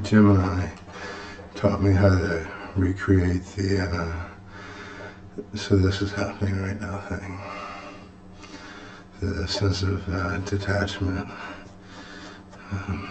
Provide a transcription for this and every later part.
Gemini taught me how to recreate the so this is happening right now thing. The sense of detachment. Um,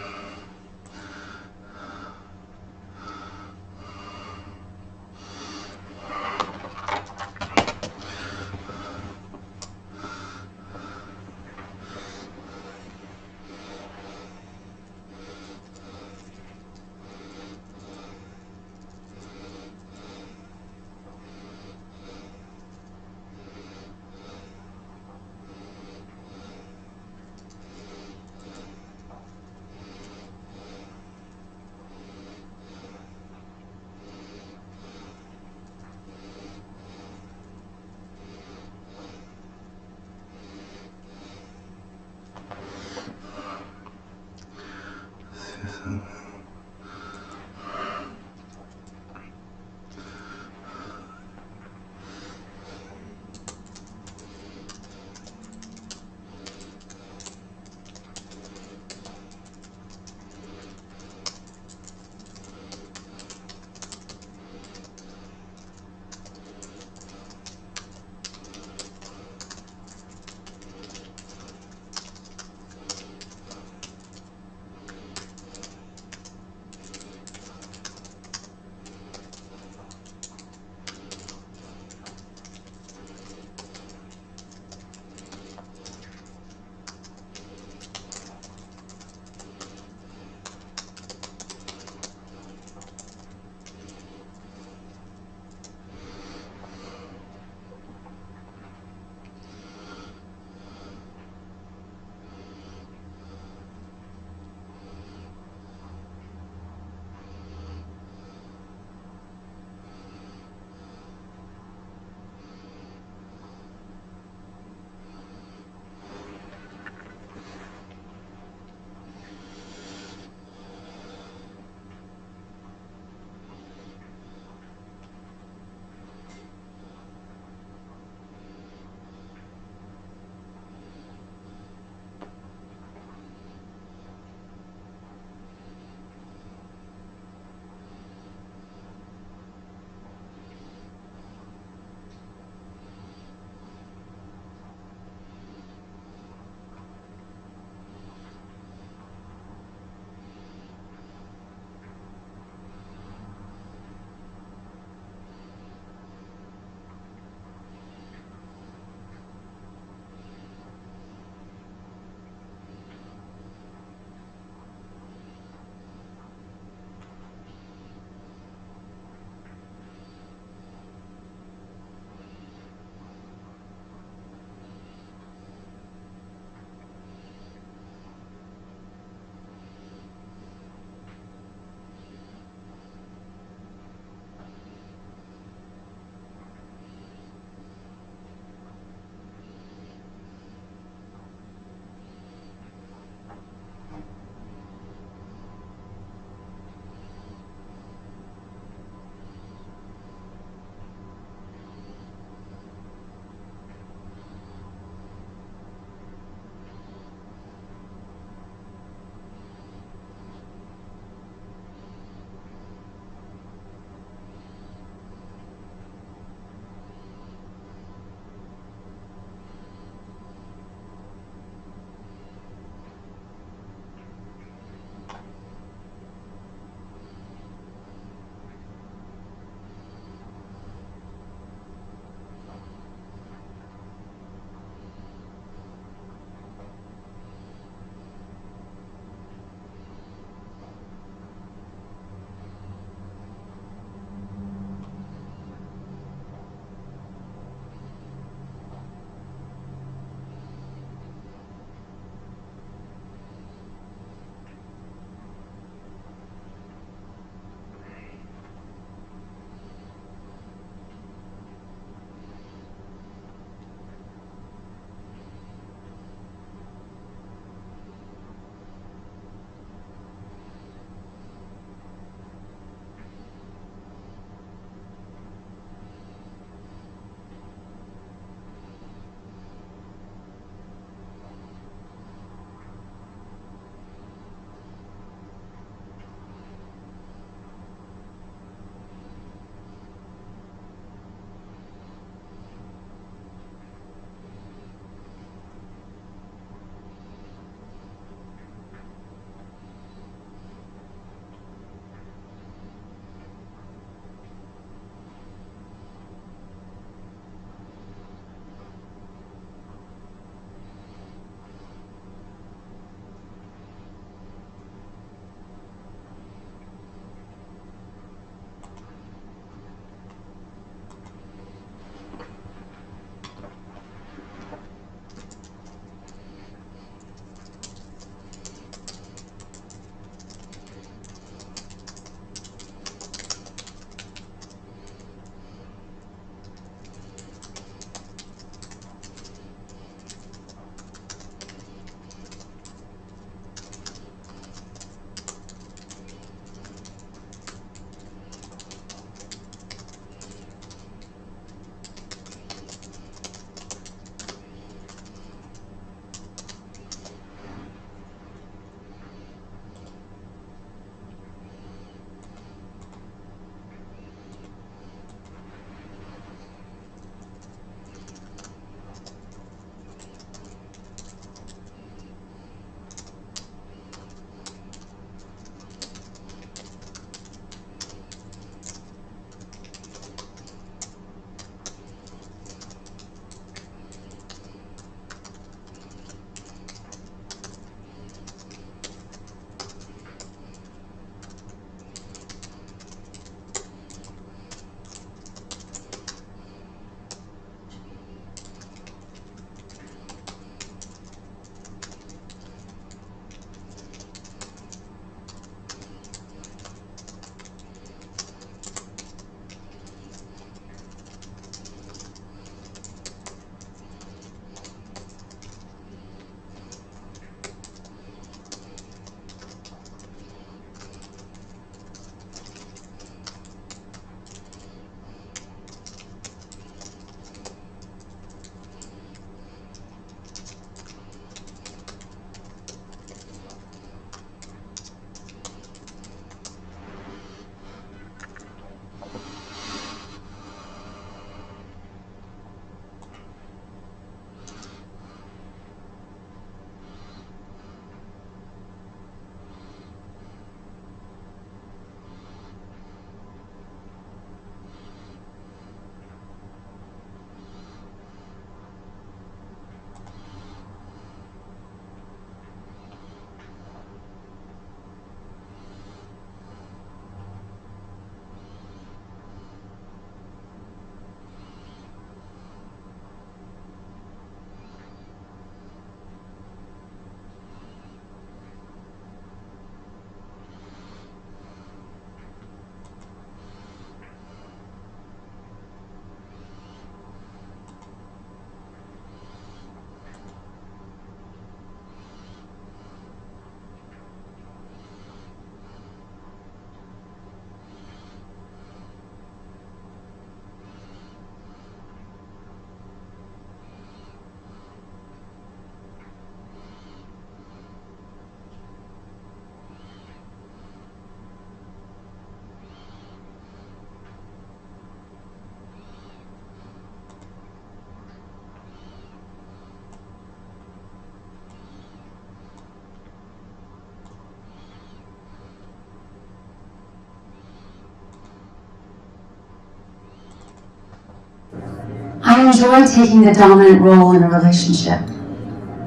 I enjoy taking the dominant role in a relationship.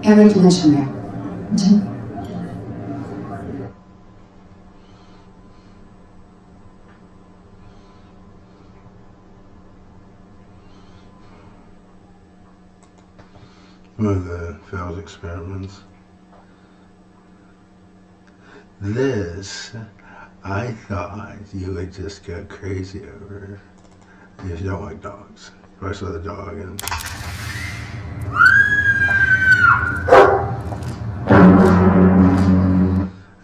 Every dimension there. One of the failed experiments. This, I thought you would just go crazy over if you don't like dogs. If I saw the dog and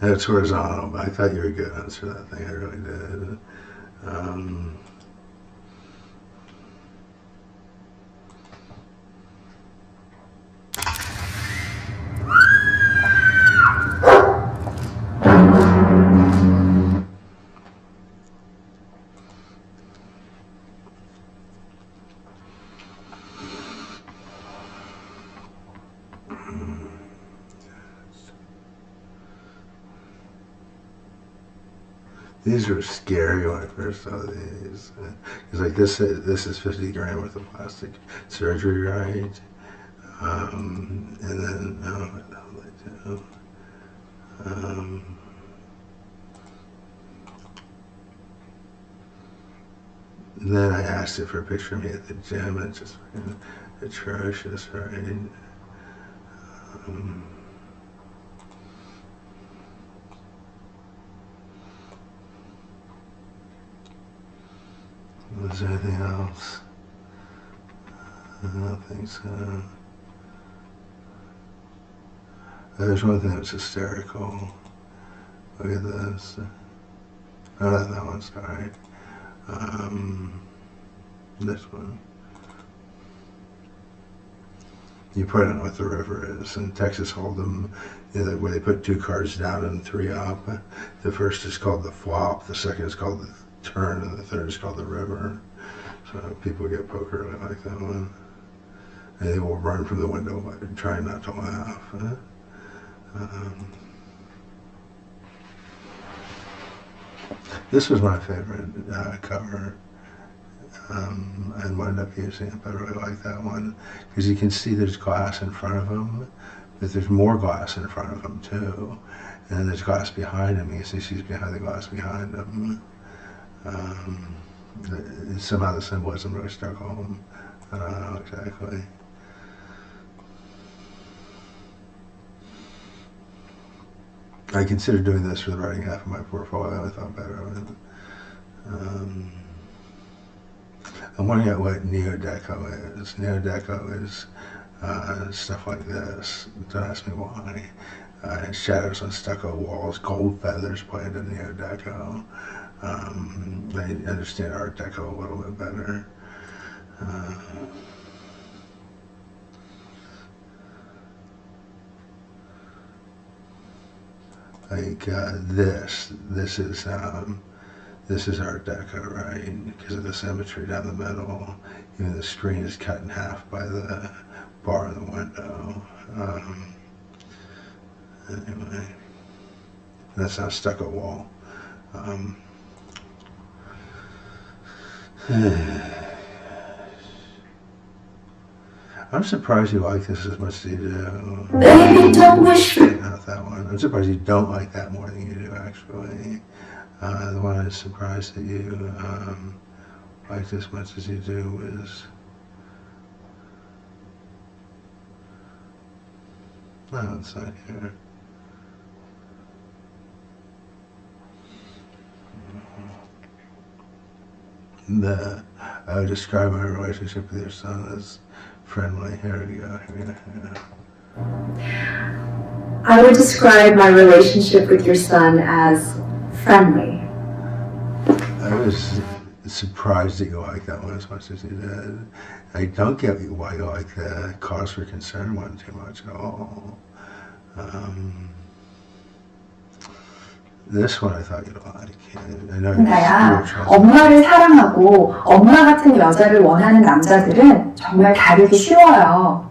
it's horizontal, but I thought you were good answer that thing. I really did. These were scary when I first saw these. It's like this is 50 grand worth of plastic surgery, right? And then what the hell did I do? Then I asked it for a picture of me at the gym, and it's just fucking atrocious, right? Was there anything else? I don't think so. There's one thing that was hysterical. Look at this. Oh, that one's alright. This one. You put in what the river is. In Texas Hold'em, where they put 2 cards down and 3 up. The first is called the flop, the second is called the turn, and the third is called the river. So people get poker, I like that one. And they will run from the window trying not to laugh. This was my favorite cover. I wound up using it, but I really like that one because you can see there's glass in front of him, but there's more glass in front of him too, and then there's glass behind him. You see she's behind the glass behind him. Somehow the symbolism really struck home. I don't know exactly. I considered doing this for the writing half of my portfolio. I thought better of it. I'm wondering what Neo-Deco is. Neo-Deco is stuff like this. Don't ask me why. Shadows on stucco walls, gold feathers played in Neo-Deco. I understand Art Deco a little bit better. Like this is Art Deco, right? Because of the symmetry down the middle. Even the screen is cut in half by the bar in the window. Anyway, that's not a stucco wall. I'm surprised you like this as much as you do. Baby, don't wish for... Not that one. I'm surprised you don't like that more than you do, actually. The one I'm surprised that you liked as much as you do is... No, it's not here. I would describe my relationship with your son as friendly. Here we go. I would describe my relationship with your son as friendly. I was surprised that you liked that one as much as you did. I don't get why you like the cause for concern one too much at all. This one I thought you'd like. I know 나야, you're 엄마를 사랑하고 엄마 같은 여자를 원하는 남자들은 정말 다루기 쉬워요.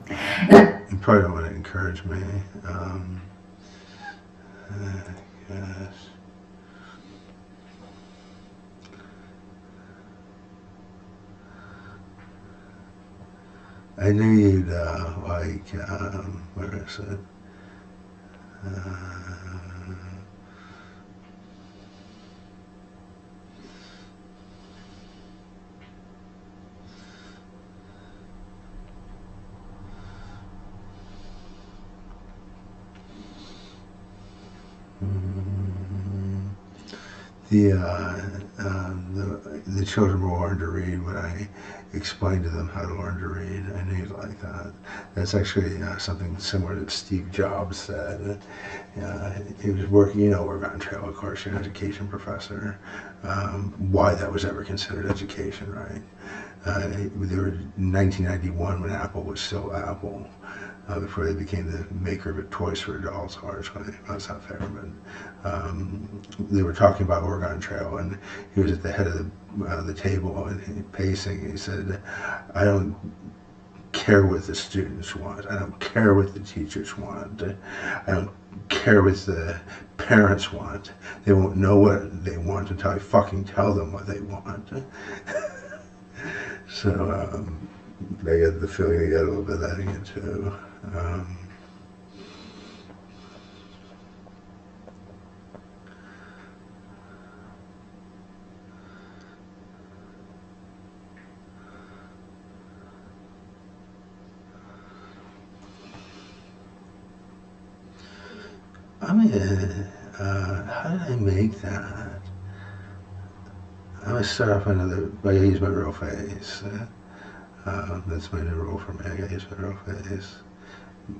You probably don't want to encourage me. Yes. I knew you'd like, where is it? The, the children will learn to read when I explain to them how to learn to read. I knew you'd like that. That's actually something similar to Steve Jobs said. He was working, you know, Oregon Trail, of course, you're an education professor. Why that was ever considered education, right? They were in 1991 when Apple was still Apple. Before they became the maker of toys for adults, largely. That's not fair, but they were talking about Oregon Trail, and he was at the head of the table and pacing. He said, "I don't care what the students want. I don't care what the teachers want. I don't care what the parents want. They won't know what they want until I fucking tell them what they want." So I get the feeling you got a little bit of that in you too. I mean, how did I make that? I'm gonna start off another. I gotta use my real face. That's my new rule for me. I gotta use my real face.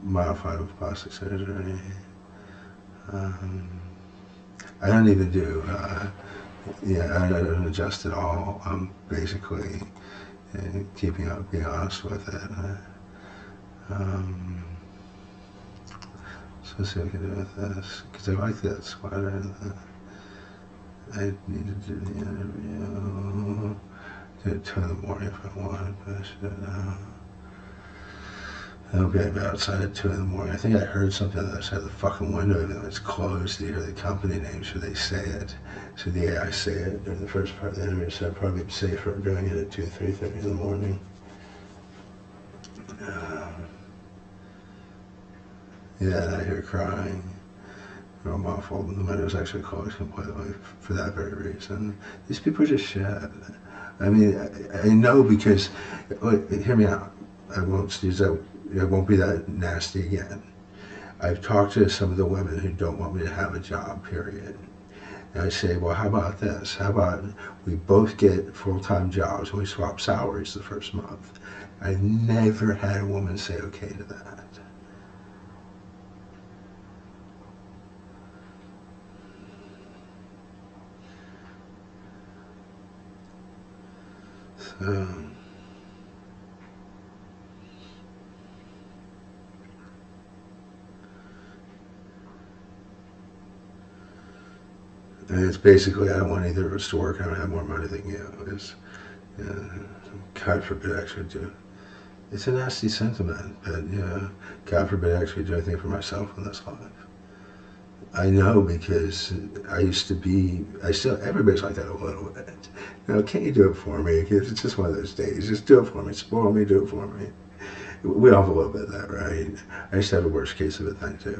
Modified with plastic surgery. I don't even do. I don't adjust at all. I'm basically keeping up, being honest with it. So let's see what I can do with this. Because I like that sweater. I need to do the interview. Do it 2 in the morning if I want, but I should. I'll be outside at 2 in the morning. I think I heard something on the other side of the fucking window, even though it's closed. You hear the company name, so they say it. So the AI say it during the first part of the interview, so I'd probably be safer doing it at 2, 3:30 in the morning. Yeah, and I hear crying. Real muffled, and the window's actually closed completely for that very reason. These people are just shit. I mean, I know because, hear me out. I won't use that. I won't be that nasty again. I've talked to some of the women who don't want me to have a job, period. And I say, well, how about this? How about we both get full-time jobs and we swap salaries the first month? I never had a woman say okay to that. So, and it's basically, I don't want either of us to work. I don't have more money than you. It's, God forbid I actually do. It's a nasty sentiment, but God forbid I actually do anything for myself in this life. I know because I used to be, everybody's like that a little bit. Can't you do it for me? It's just one of those days. Just do it for me. Spoil me, do it for me. We all have a little bit of that, right? I used to have a worse case of it than too.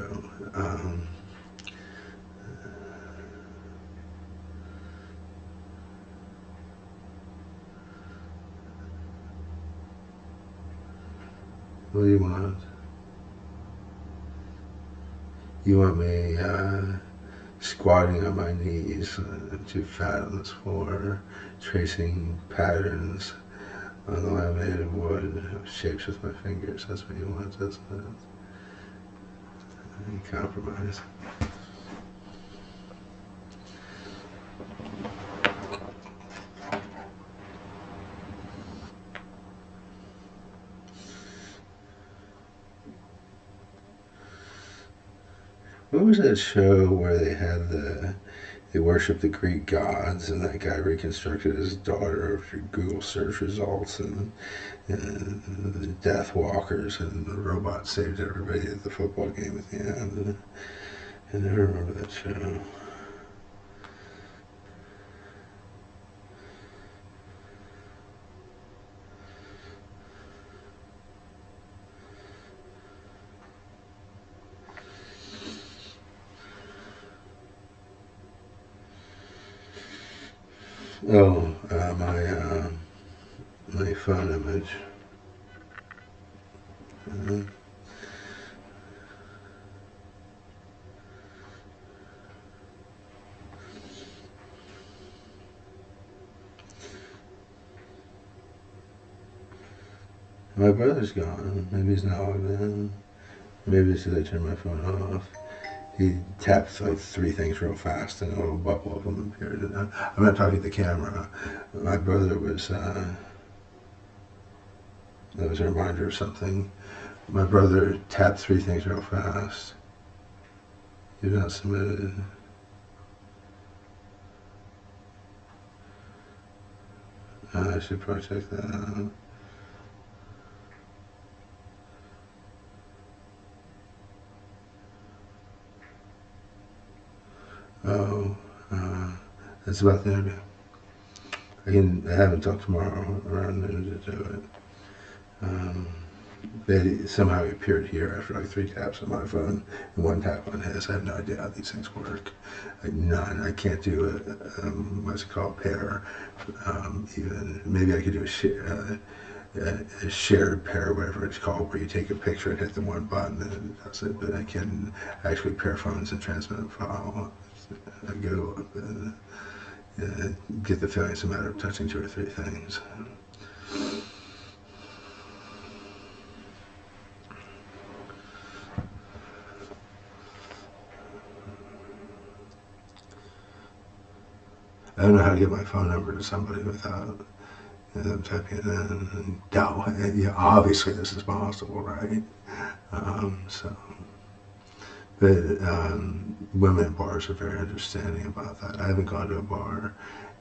What do you want? You want me squatting on my knees, too fat on this floor, tracing patterns on the laminated wood, shapes with my fingers. That's what you want, isn't it? You compromise. What was that show where they worshiped the Greek gods, and that guy reconstructed his daughter after Google search results, and the Death Walkers, and the robot saved everybody at the football game at the end. I never remember that show. Oh, my phone image. Uh, my brother's gone. Maybe he's not logged in. Maybe it's because I turned my phone off. He tapped like three things real fast and a little bubble of them appeared. And I'm not talking to the camera. My brother was, that was a reminder of something. My brother tapped three things real fast. He's not submitted. I should probably check that out. Oh, that's about the interview. I have until tomorrow around noon to do it. Somehow he appeared here after like three taps on my phone and one tap on his. I have no idea how these things work. Like none. I can't do what's it called, pair. Even maybe I could do a shared pair, whatever it's called, where you take a picture and hit the one button and it does it. But I can actually pair phones and transmit a file. I go and get the feeling it's a matter of touching two or three things. I don't know how to get my phone number to somebody without them typing it in. And yeah, obviously this is possible, right? But women at bars are very understanding about that. I haven't gone to a bar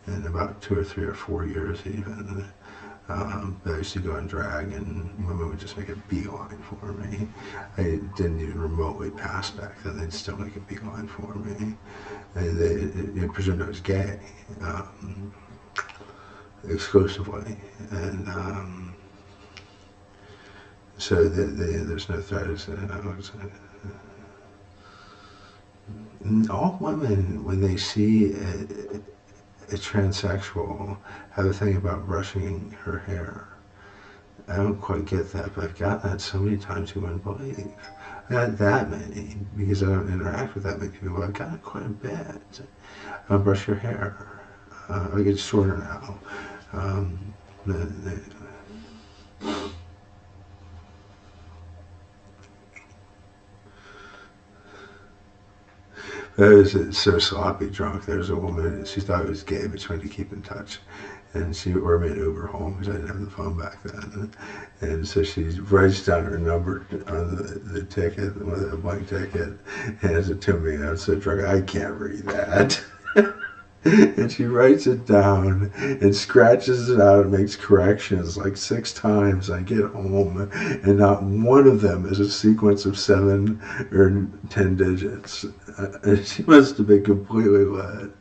in about 2 or 3 or 4 years even. But I used to go and drag, and women would just make a beeline for me. I didn't even remotely pass back then. They'd still make a beeline for me. And they presumed I was gay, exclusively. And so there's no threat. All women, when they see a transsexual, have a thing about brushing her hair. I don't quite get that, but I've gotten that so many times you wouldn't believe. I got that many because I don't interact with that many people. I've got it quite a bit. Brush your hair. I get shorter now. I was so sloppy drunk. There was a woman, she thought I was gay, but she wanted to keep in touch. And she ordered me an Uber home because I didn't have the phone back then. And so she writes down her number on the ticket, a blank ticket, hands it to me. And I'm so drunk, I can't read that. And she writes it down and scratches it out and makes corrections like 6 times. I get home and not one of them is a sequence of 7 or 10 digits. She must have been completely lit.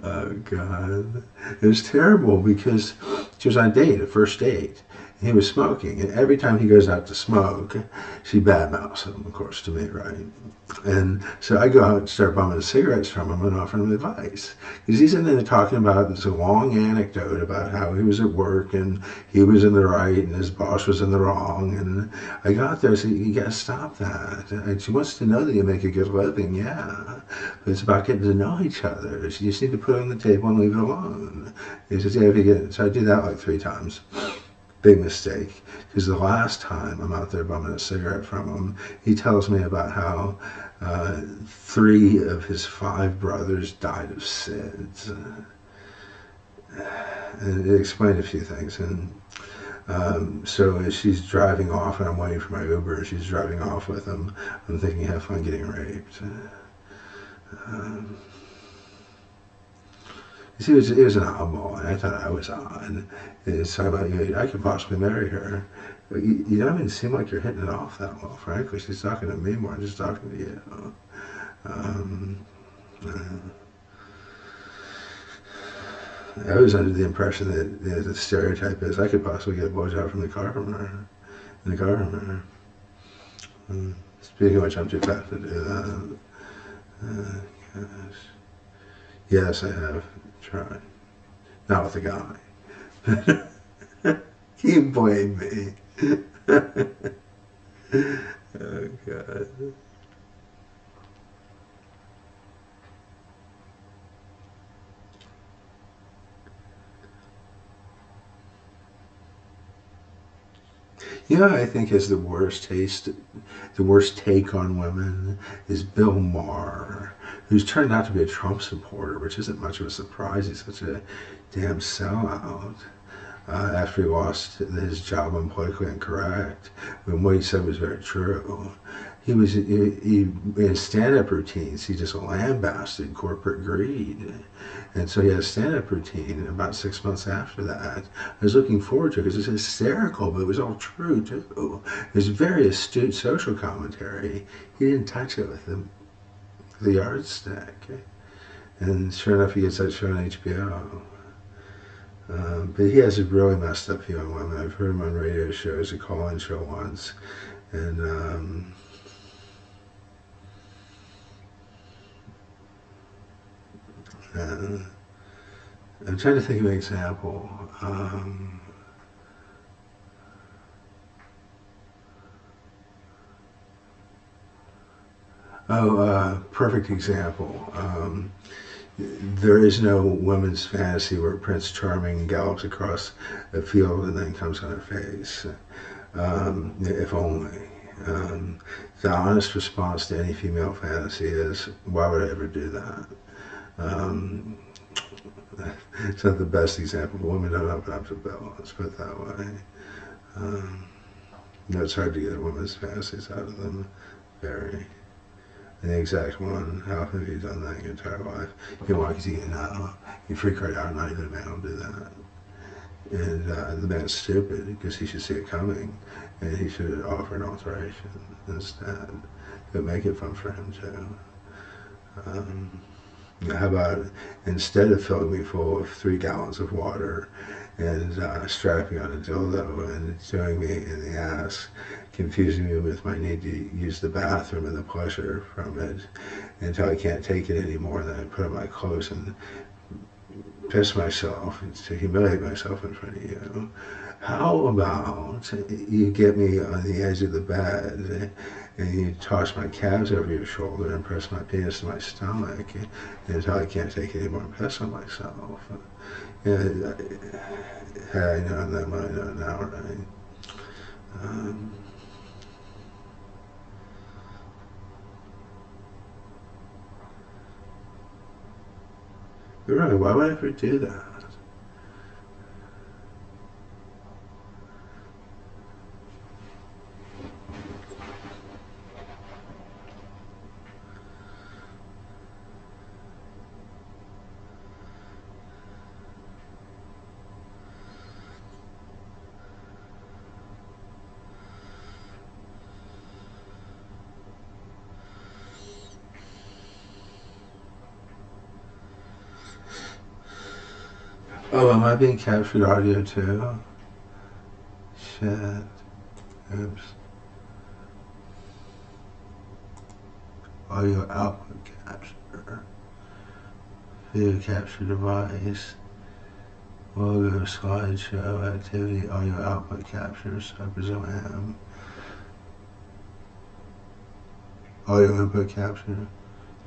Oh God. It was terrible because she was on a date, a first date. He was smoking, and every time he goes out to smoke, she badmouths him, of course, to me, right? And so I go out and start bumming cigarettes from him and offering him advice. Because he's in there talking about this long anecdote about how he was at work and he was in the right and his boss was in the wrong. And I got there and said, you got to stop that. And she wants to know that you make a good living, yeah. But it's about getting to know each other. You just need to put it on the table and leave it alone. He says, yeah, if you get it. So I do that like 3 times. Big mistake, because the last time I'm out there bumming a cigarette from him, he tells me about how 3 of his 5 brothers died of SIDS. And it explained a few things. And so as she's driving off and I'm waiting for my Uber and she's driving off with him, I'm thinking, have fun getting raped. See, it was an oddball, and I thought I was odd. It's talking about, I could possibly marry her. You don't even seem like you're hitting it off that well, frankly. She's talking to me more than just talking to you. I was under the impression that the stereotype is I could possibly get a blowjob from the carpenter. In the carpenter. Speaking of which, I'm too fat to do that. Gosh. Yes, I have tried. not with the guy. He blamed me. Oh, God. You know, I think has the worst take on women is Bill Maher, who's turned out to be a Trump supporter, which isn't much of a surprise. He's such a damn sellout. After he lost his job on Politically Incorrect, when what he said was very true. He in his stand-up routines, he just lambasted corporate greed. And so he had a stand-up routine about 6 months after that. I was looking forward to it because it was hysterical, but it was all true too. It was very astute social commentary. He didn't touch it with the yardstick. And sure enough, he gets that show on HBO. But he has a really messed up view on women. I've heard him on radio shows, a call-in show once, and I'm trying to think of an example. Perfect example. There is no women's fantasy where Prince Charming gallops across a field and then comes on her face. If only. The honest response to any female fantasy is, why would I ever do that? It's not the best example, but women don't open up to Bill, let's put it that way. It's hard to get a woman's fantasies out of them. Very. And the exact one, how often have you done that in your entire life? You walk, you say, no, you freak right out, not even a man will do that. And the man's stupid because he should see it coming, and he should offer an alteration instead. It would make it fun for him too. How about instead of filling me full of 3 gallons of water and strapping on a dildo and doing me in the ass, confusing me with my need to use the bathroom and the pleasure from it until I can't take it anymore, then I put on my clothes and piss myself to humiliate myself in front of you. How about you get me on the edge of the bed and you toss my calves over your shoulder and press my penis to my stomach until I can't take it anymore and piss on myself. Had I known then what I know now, right? But really, why would I ever do that? Oh, am I being captured audio too? Shit. Oops. Audio output capture. Video capture device. Logo, slideshow, activity, audio output captures. I presume I am. Audio input capture.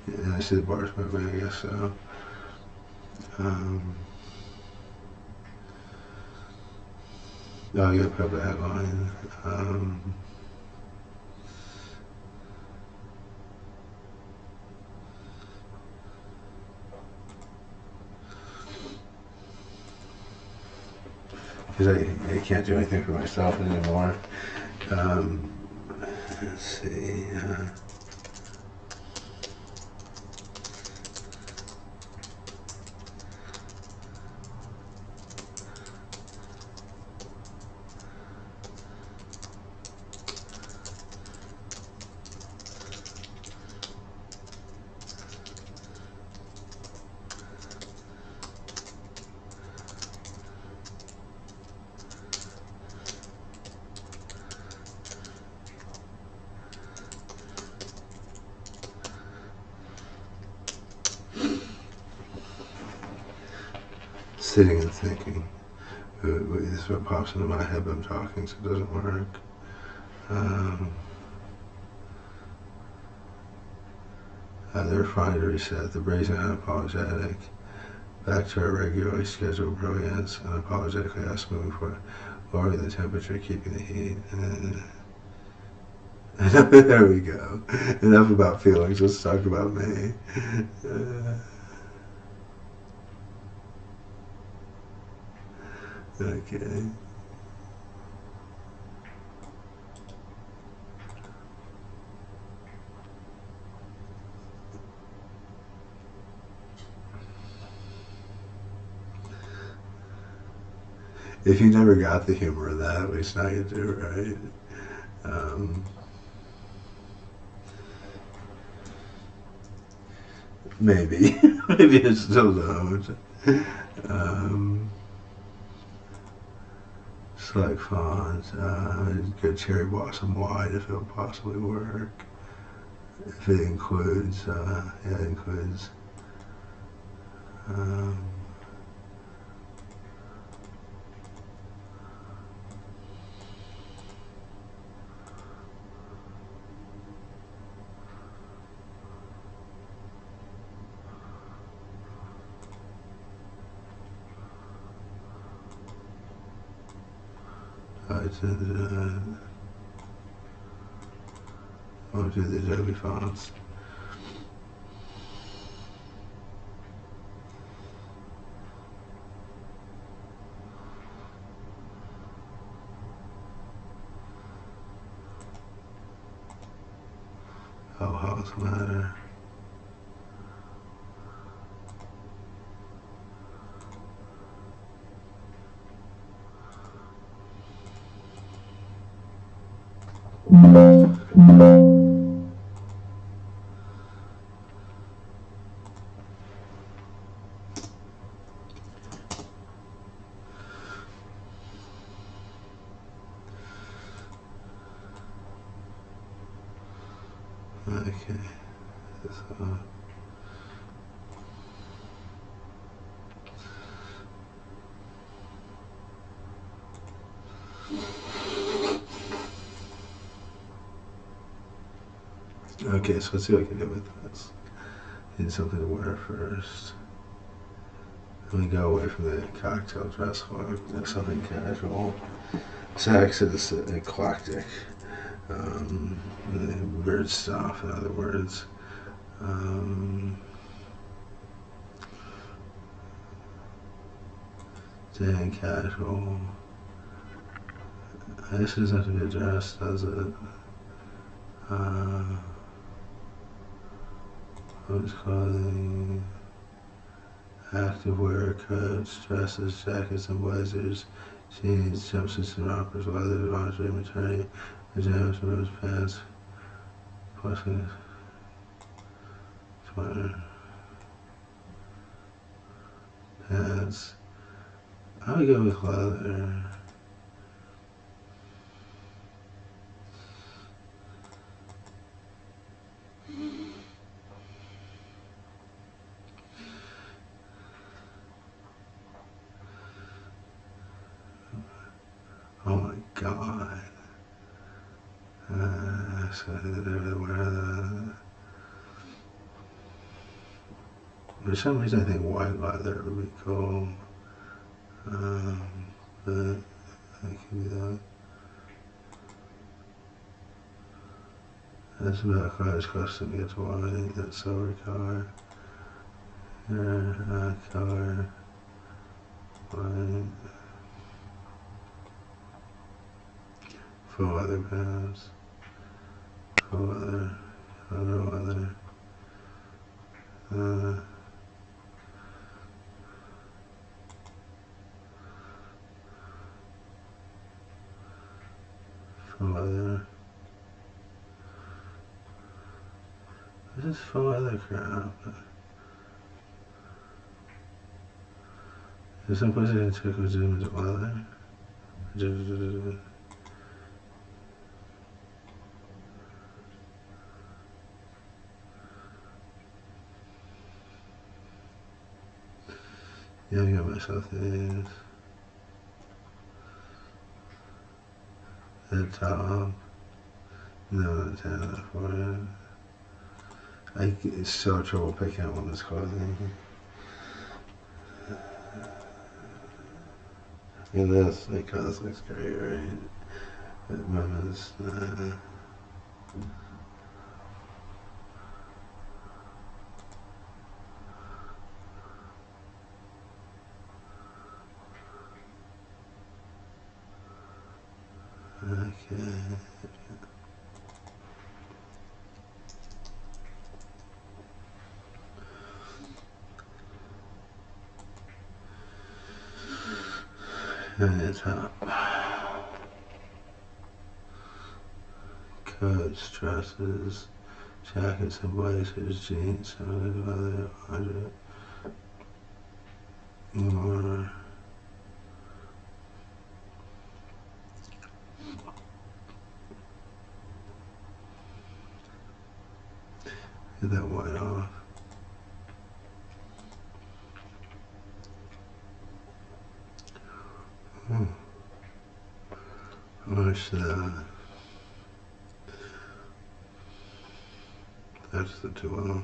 Yeah, I see the bars moving, I guess so. Audio public headline. Because I can't do anything for myself anymore. Let's see. sitting and thinking. This is what pops into my head, but I'm talking, so it doesn't work. The refinery reset, the brazen unapologetic, back to our regularly scheduled brilliance, unapologetically us moving forward, lowering the temperature, keeping the heat. There we go. Enough about feelings, let's talk about me. Okay. If you never got the humor of that, at least now you do, right? Maybe. Maybe I still don't. Select font. Good cherry blossom white if it'll possibly work. If it includes, it includes. I'll do the Adobe fonts. Oh, how's the matter? Okay. So. Okay, so let's see what I can do with this. Need something to wear first. Let me go away from the cocktail dress look. Something casual. Sex is eclectic. Weird stuff, in other words. Staying casual. This doesn't have to be a dress, does it? Loose clothing, active wear, coats, dresses, jackets, and blazers, jeans, jumpsuits, and rompers, leather, lingerie, maternity, pajamas, women's pants, plushing, sweater, pants. I would go with leather. Oh my god. So for some reason I think white leather would be cool. But I can do that. That's about as close to get to white. That silver color. Color. White. Full leather pants. Full leather. Other leather. Full leather. This is full leather crap. There's some place I can check with Zoom into leather. Yeah, I got myself these. The top. No, the down for it. I get so trouble picking out women's clothing. And this, like, oh, this looks great, right? But women's, okay. And the top. Coats, dresses, jackets and blazers, jeans, some other 100 more. Get that white off. Where's that? That's the 12.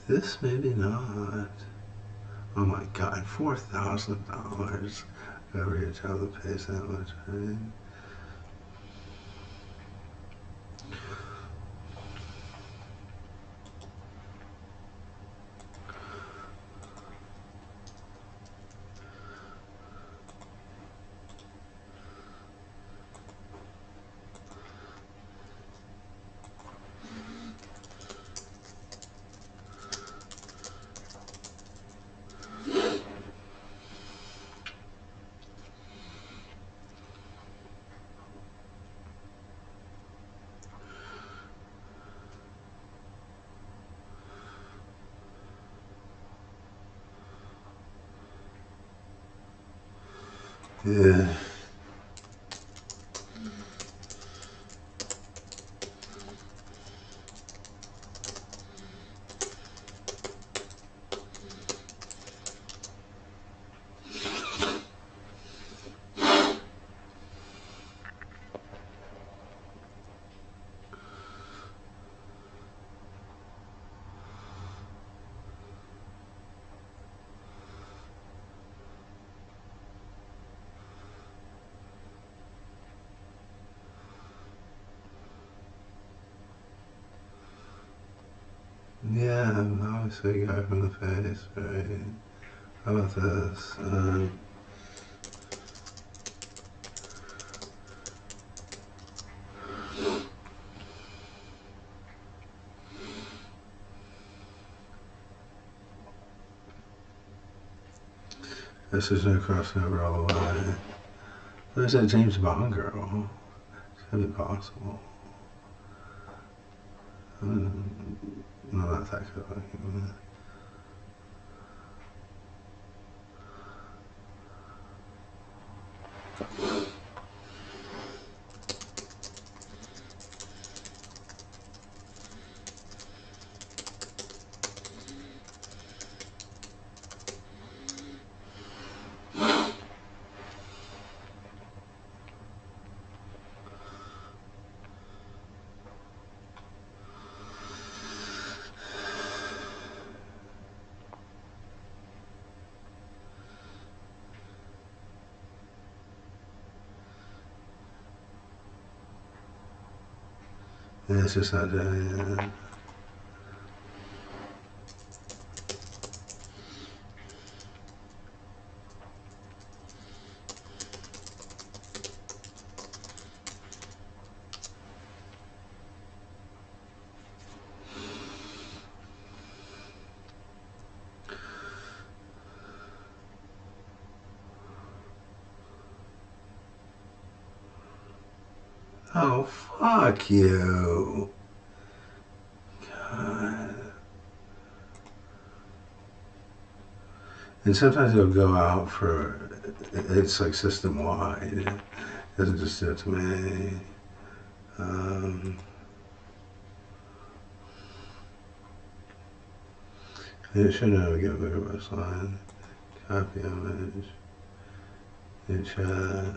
This maybe not. Oh my god, $4,000. Every child that pays that much, right? Yeah. Yeah, I'm obviously a guy from the face, right? How about this? This is no crossing over all the way. There's that James Bond girl. It's gotta be possible. No, not that good looking. Yeah, it's just not that. Oh, fuck you. God. And sometimes it'll go out for, it's like system wide. It doesn't just do it to me. It should never get a bigger bus line. Copy image. In chat.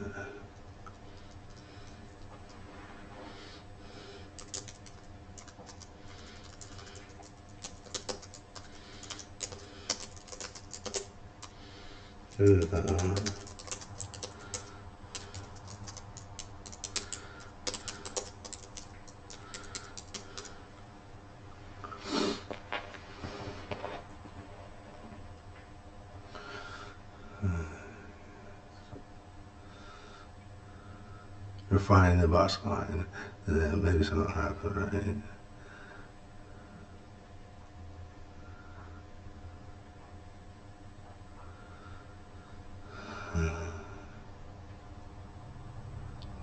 Refining the bus line, and then maybe something will happen, right?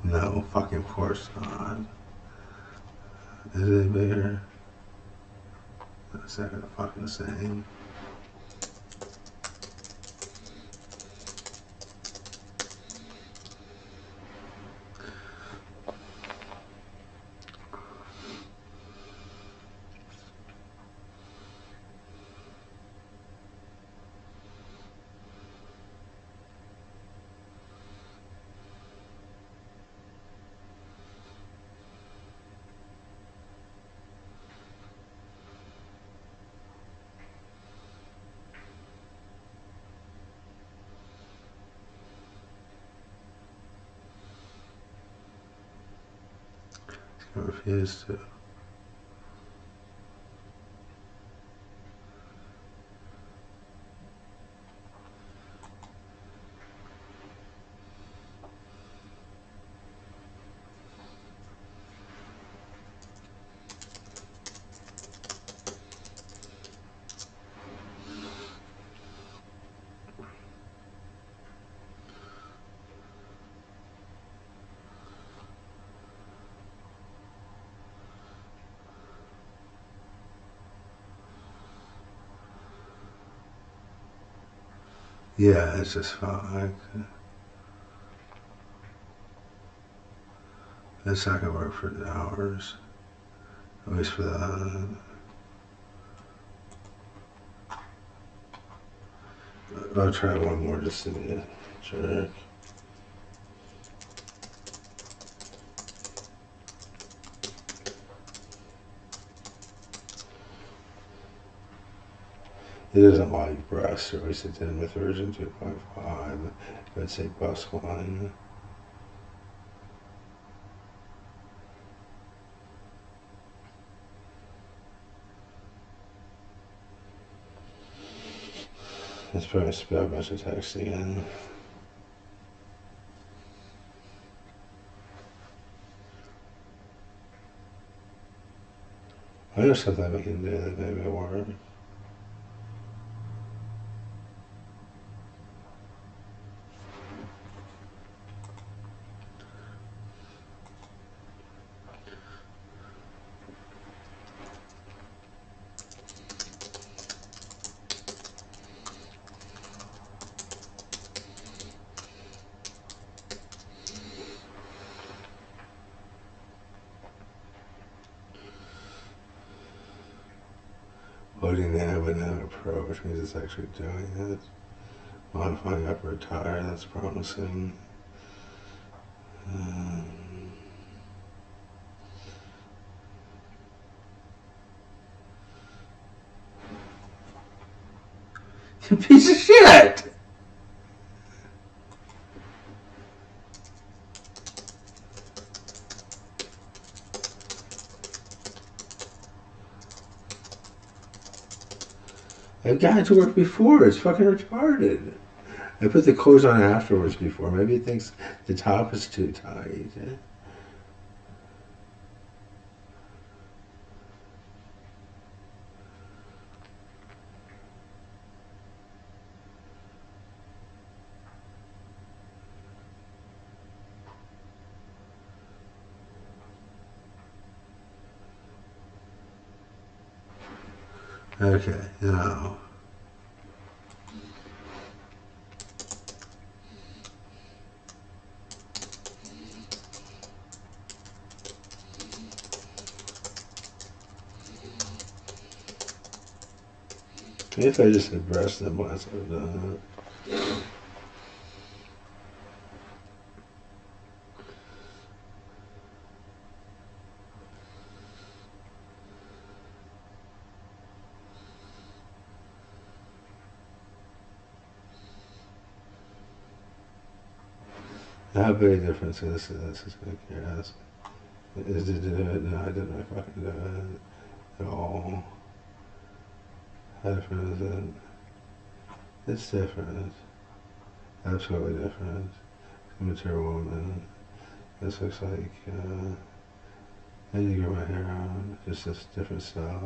No, fucking course not. Is it bigger? That's not gonna fucking same. I refuse to. Yeah, it's just fine. It's not gonna work for hours. At least for the. I'll try one more just to be a jerk. It doesn't like breast, or at least it did with version 2.5. Let's say bus line. Let's probably spell a bunch of text again. I know something we can do that maybe will work. Loading the Aerodynamic Pro, which means it's actually doing it. Modifying upper tire, that's promising. You piece of shit! I've got it to work before. It's fucking retarded. I put the clothes on afterwards before. Maybe it thinks the top is too tight. Okay, now. If I just had breast implants, I would have done it. How big a difference is this? Is going to ask. Is it do it? No, I didn't fucking do it at all. How different is it? It's different. Absolutely different. Immature woman. This looks like I need to grow my hair out. Just this different style.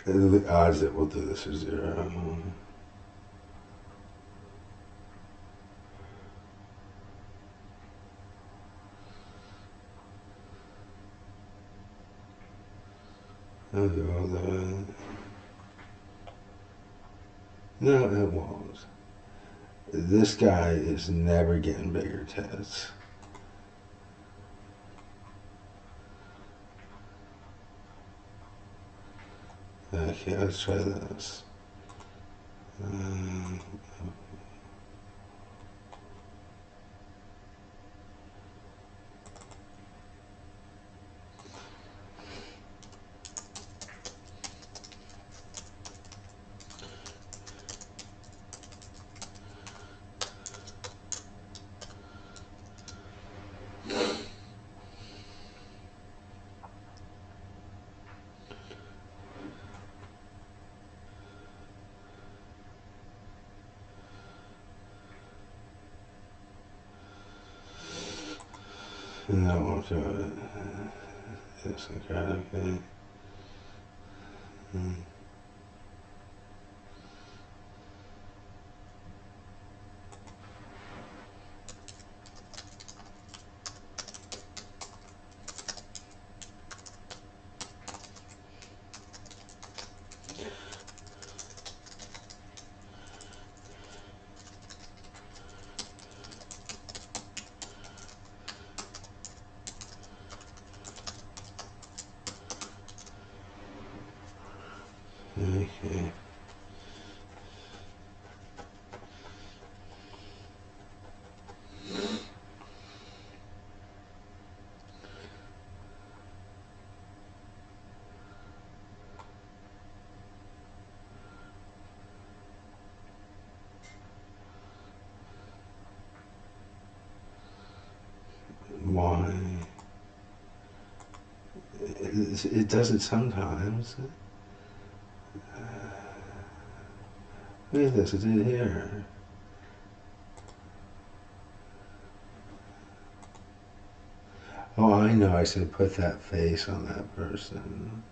The odds that we'll do this are zero. I'll do all that. No, it won't. This guy is never getting bigger tits. Okay, let's try this. No, I won't do it. Yes, okay. Okay. Why? It does it sometimes. Look at this, it did here. Oh, I know, I said put that face on that person.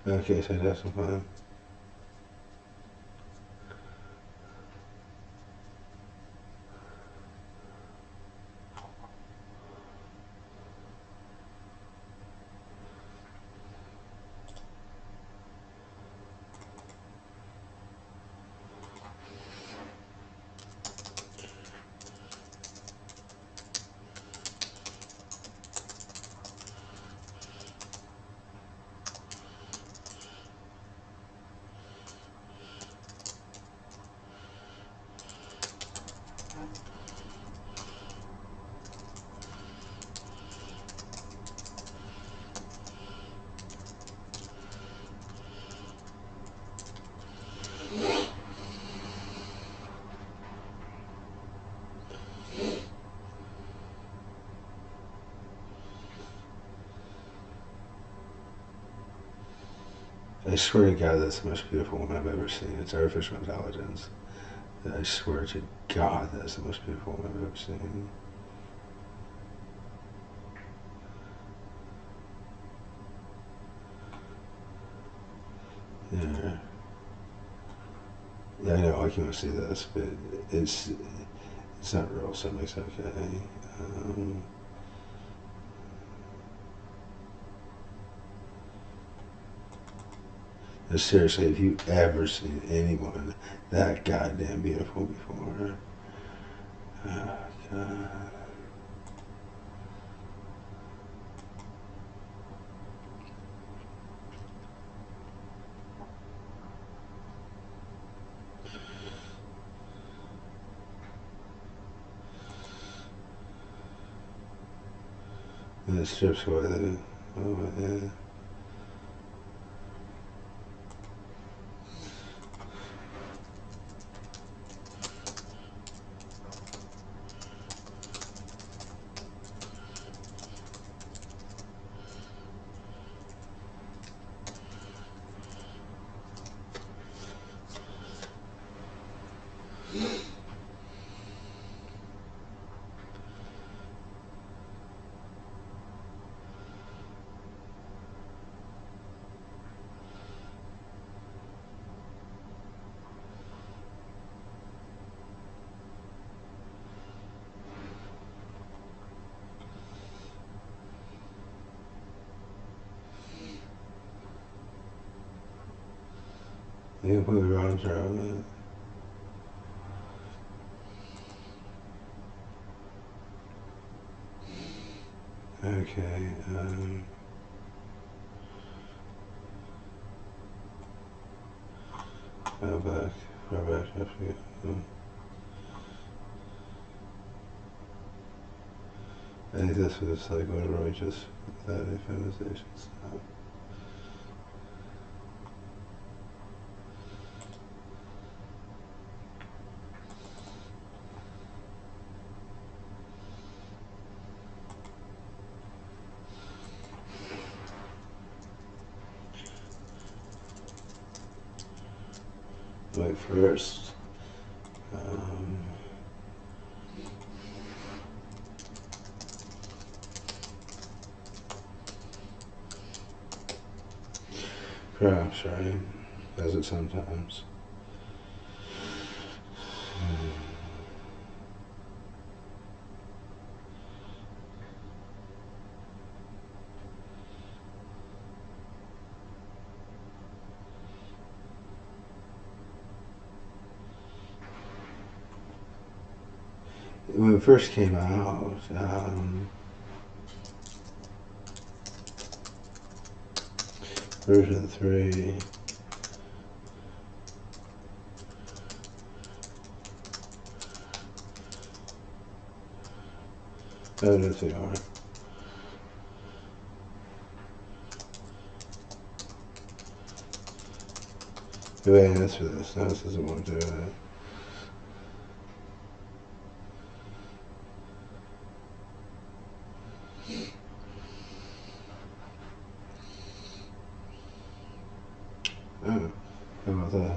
Okay, so that's fine. I swear to God, that's the most beautiful woman I've ever seen. It's artificial intelligence. I swear to God, that's the most beautiful woman I've ever seen. Yeah. Yeah, I know. I can't see this, but it's it's not real, so it makes it okay. Um, Seriously, have you ever seen anyone that goddamn beautiful before? Oh, God. And the strips with it. Oh, yeah. You can put your arms around it. Okay. Go back. Go back. After you. I think this was like what Roy just that feminization stuff. Like first. Um, Perhaps, right? Does it sometimes? When it first came out, version 3, oh, that's they are. Wait, that's for this. No, this doesn't want to do it. Oh, how about that?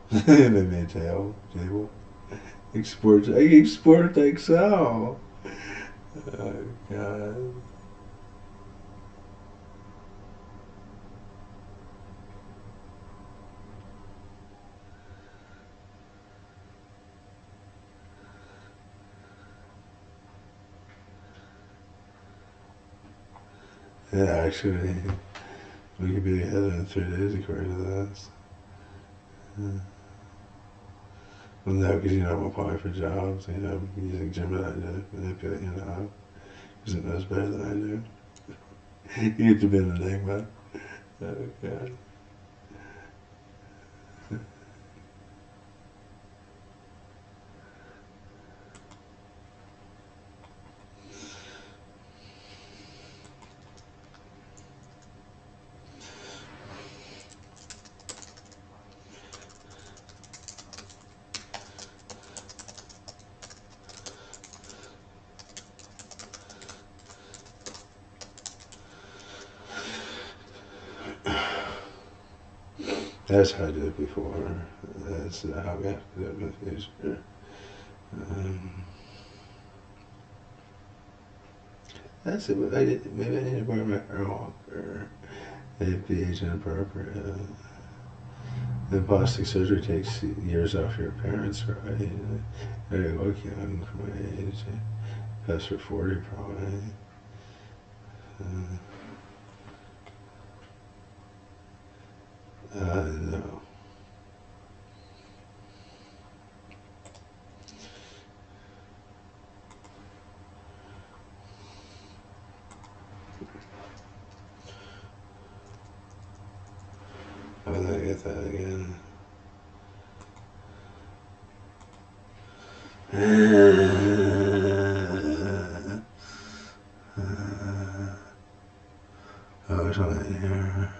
They made table. Export to Excel. Oh God. Yeah, actually, we could be together in 3 days according to this. Yeah. Well, no, because I'm applying for jobs. Using Gemini to manipulate because it knows better than I do. You get to be an enigma. Oh God. That's how I did it before. That's how we have to do it in the future. Um, that's it. Maybe I need to wear my hair longer. It'd be age inappropriate. The plastic surgery takes years off your parents, right? They look young for my age. Past for 40 probably. No. I would not get that again. Oh, there's something in here.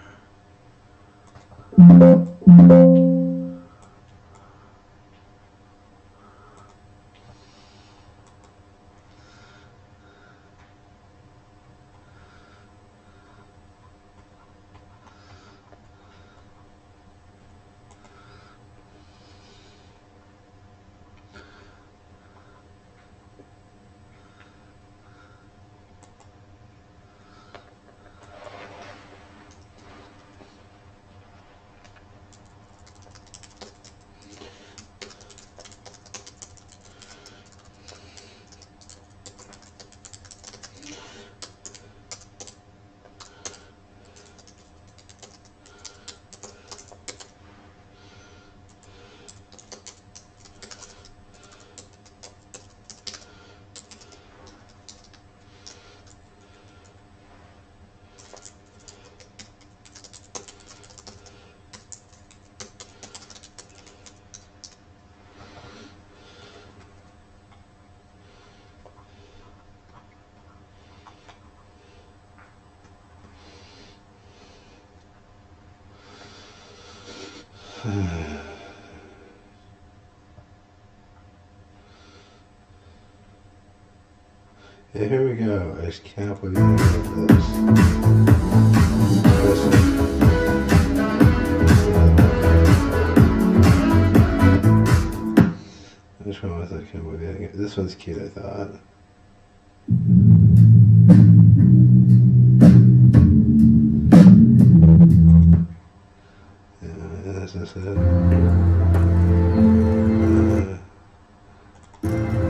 Yeah, here we go. I just can't believe I did this. Which one was I? Can't believe it. This one's cute, I thought. Yeah, that's just it.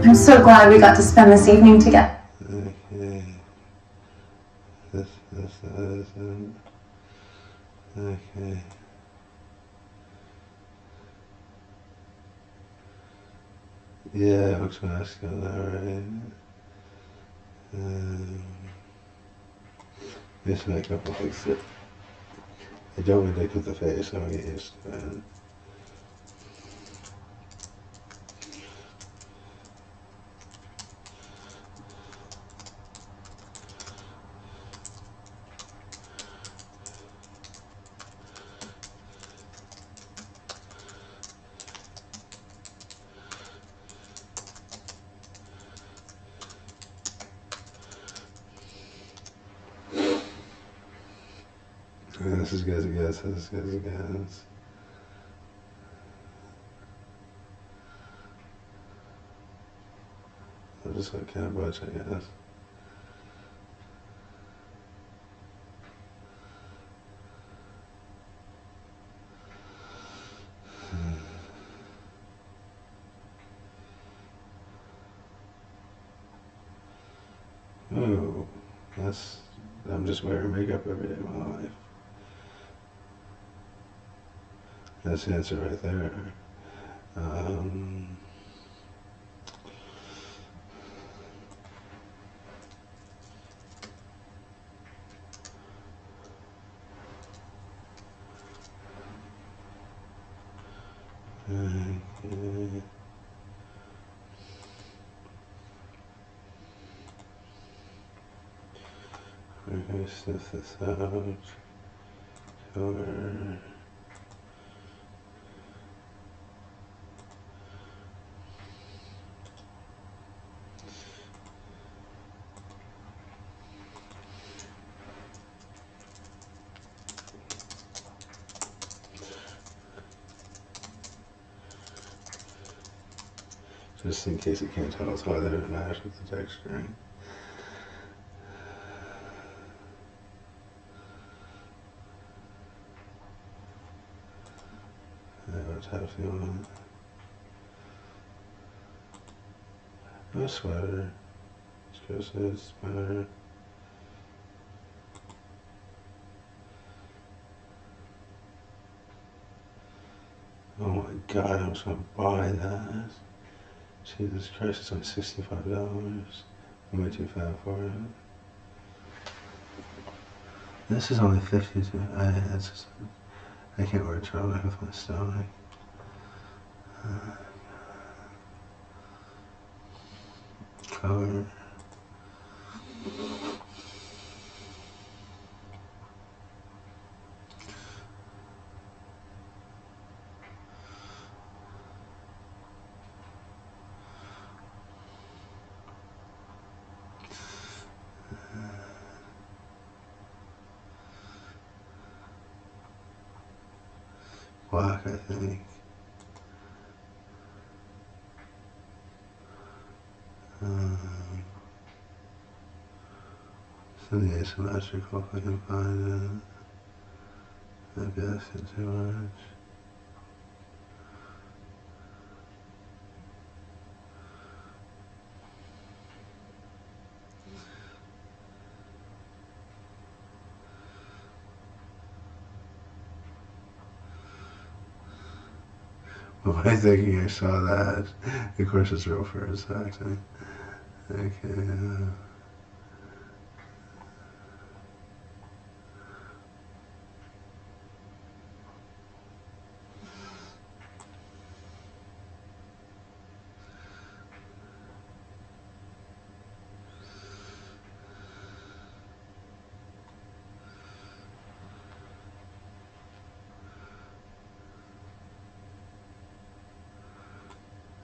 I'm so glad we got to spend this evening together. Okay. This, okay. Yeah, it looks masculine, alright. This makeup will fix it. I don't really put the face, I don't get used to it. This is good as it gets, this is good as it gets. I'll just look at a bunch, I guess. Oh, that's. I'm just wearing makeup every day of my life. That's the answer right there. Um, okay. Okay, sniff this out. Color. Just in case you can't tell, it's whether it matches with the texturing. What's happening on a sweater? Just it's better. Oh my god, I was gonna buy that. Jesus Christ, it's only $65. I'm way too fat for it. This is only 52. I can't wear a turtleneck with my stomach. Color. Black, I think. Something asymmetrical if I can find it. I guess it's too much. Well, I thinking I saw that. Of course, it's real first, actually. Okay.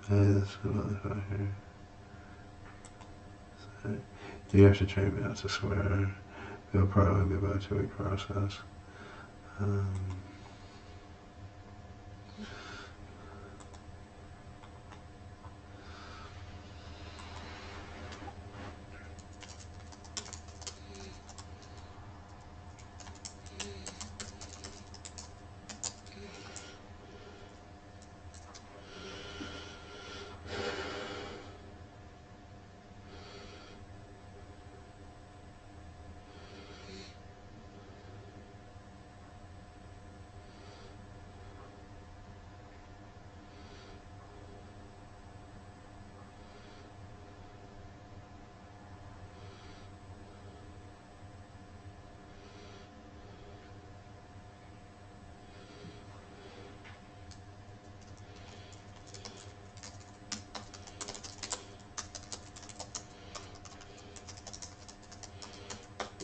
Hey, this motherfucker. Sorry. You have to train me not to swear. It'll probably be about a 2-week process.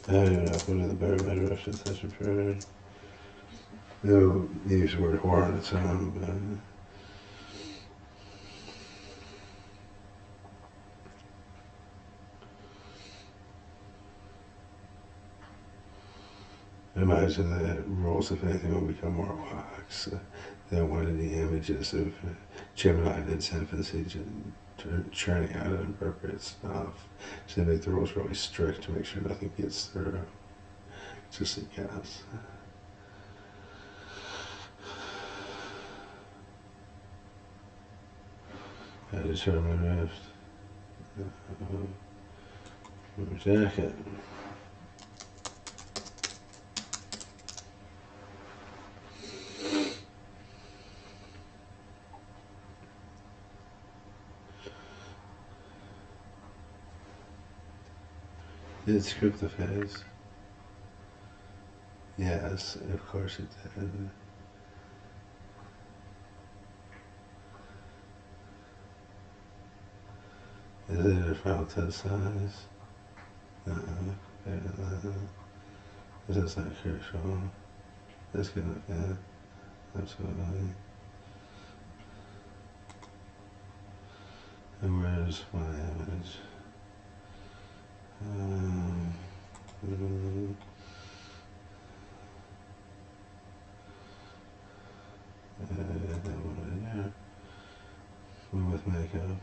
I don't know, one of the better Russians such a prayer. They'll use the word whore on its own, but I imagine the rules, if anything, will become more lax. They don't want any images of Gemini in its infancy churning out inappropriate stuff. So they make the rules really strict to make sure nothing gets through. Just a guess. I determine rift. Jacket. Did it script the face? Yes, of course it did. Is it a file test size? This is not crucial. That's good enough, yeah. Absolutely. And where's my image? That one right there. One with makeup.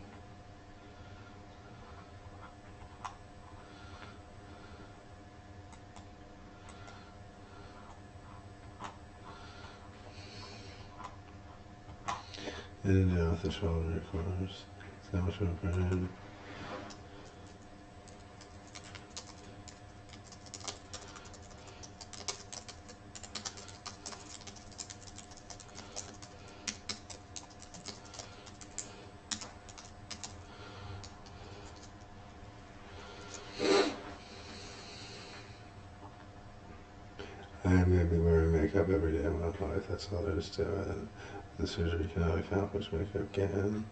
And then off the shoulder, of course. So much more for him. I may be wearing makeup every day of my life. That's all there is to it. The surgery cannot accomplish makeup can.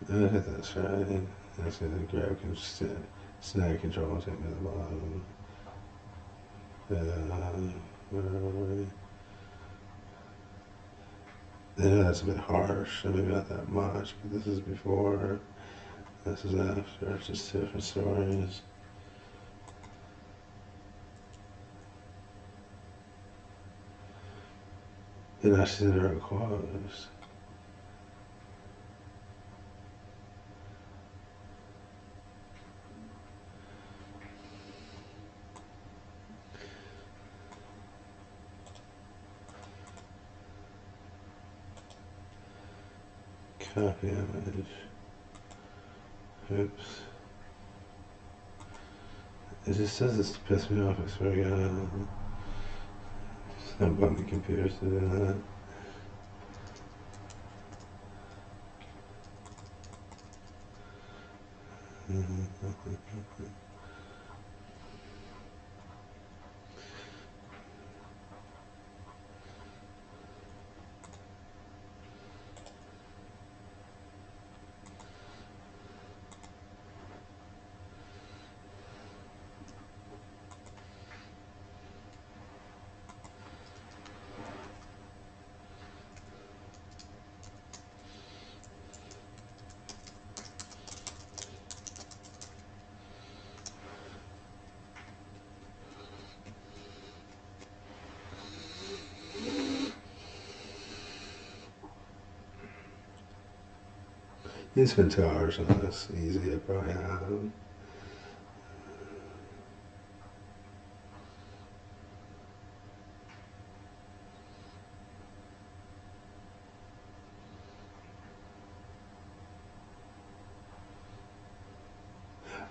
Look at this, right? That's going to grab snag control, take me to the bottom. Where are we? Yeah, that's a bit harsh. Maybe not that much, but this is before. This is after. It's just two different stories. And now she's in her own clothes. Copy image. Oops. It just says this to piss me off, I swear to God. It's not bugging computers to do that. You spend 2 hours on this, easy, I probably have.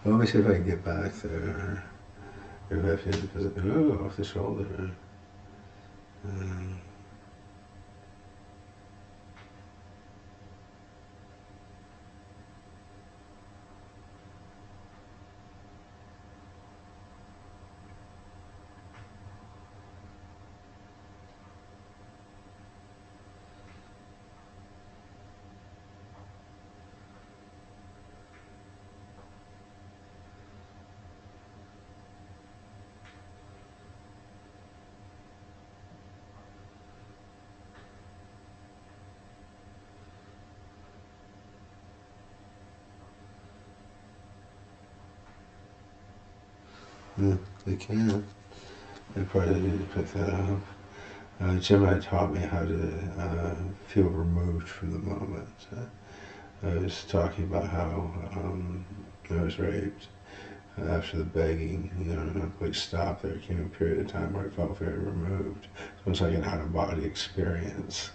Well, let me see if I can get back there. If I can, because, oh, off the shoulder. Yeah, they can. They probably need to pick that up. Jim had taught me how to feel removed from the moment. I was talking about how I was raped. After the begging, no place stopped. There came a period of time where I felt very removed. It was like an out-of-body experience.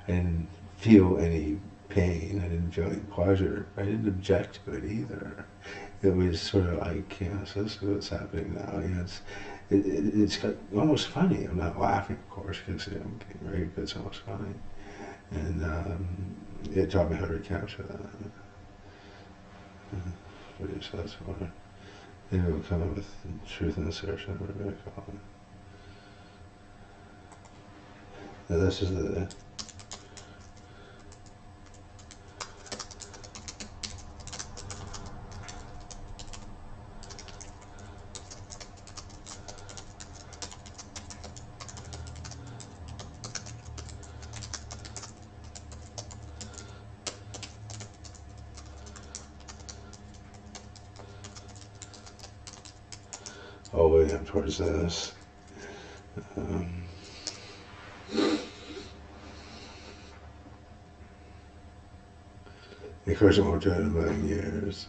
I didn't feel any pain. I didn't feel any pleasure. I didn't object to it either. It was sort of like, so this is what's happening now. It's almost funny. I'm not laughing, of course, because I'm getting raped. It's almost funny. And it taught me how to recapture that. So that's what it will come up with truth and assertion, whatever you call it. Now this is the all the way up towards this. Of course, I won't do it in a million years.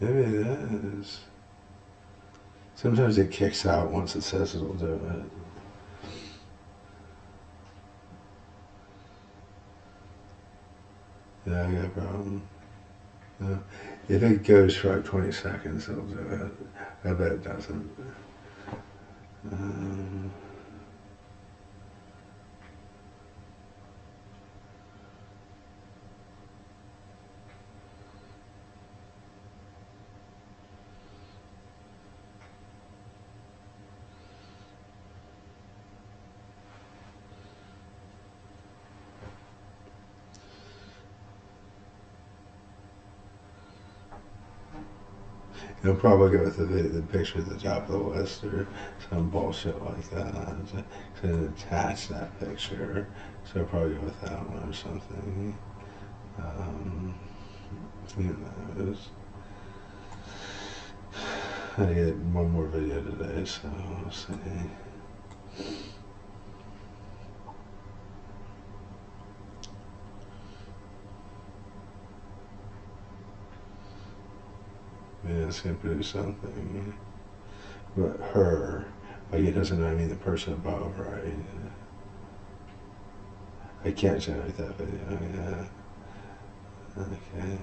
Maybe it is. Sometimes it kicks out once it says it'll do it. Yeah, I got a problem. Yeah. If it goes for like 20 seconds, it'll do it. I bet it doesn't. He'll probably go with the picture at the top of the list or some bullshit like that. To attach that picture. So I'll probably go with that one or something. Who knows? I get one more video today, so we'll see. Yeah, it's gonna produce something. But her, like it doesn't, I mean the person above, right? I can't generate that video, yeah. Okay.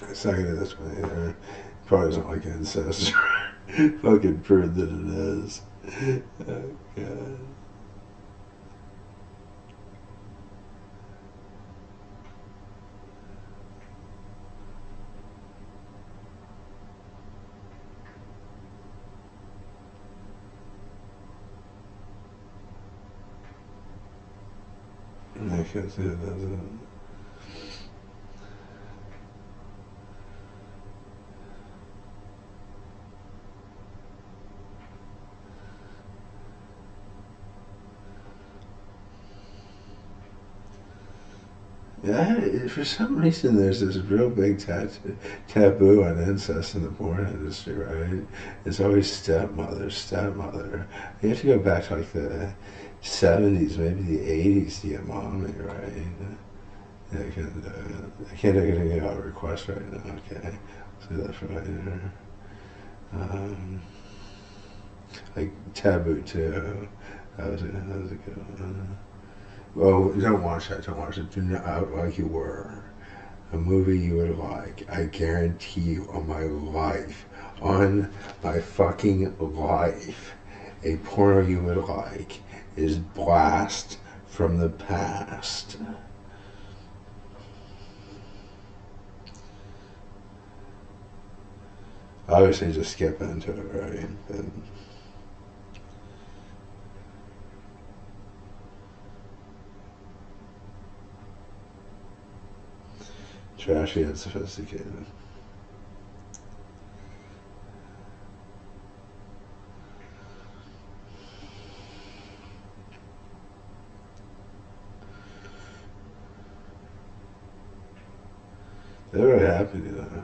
It's not gonna do this one either. Probably doesn't like incest. Fucking prove that it is. Oh, God. I can't see it, does it? Yeah, for some reason there's this real big taboo on incest in the porn industry, right? It's always stepmother, stepmother. You have to go back to like the 70s, maybe the 80s to get mommy, right? I can't take any request right now, okay? See that for later. Um, like Taboo too. That was a good one. Well, don't watch that. Don't watch it. Do not out like you were. A movie you would like. I guarantee you, on my fucking life, a porno you would like is Blast from the Past. Obviously, just skip into it, right? But trashy and sophisticated. They're very happy to do that.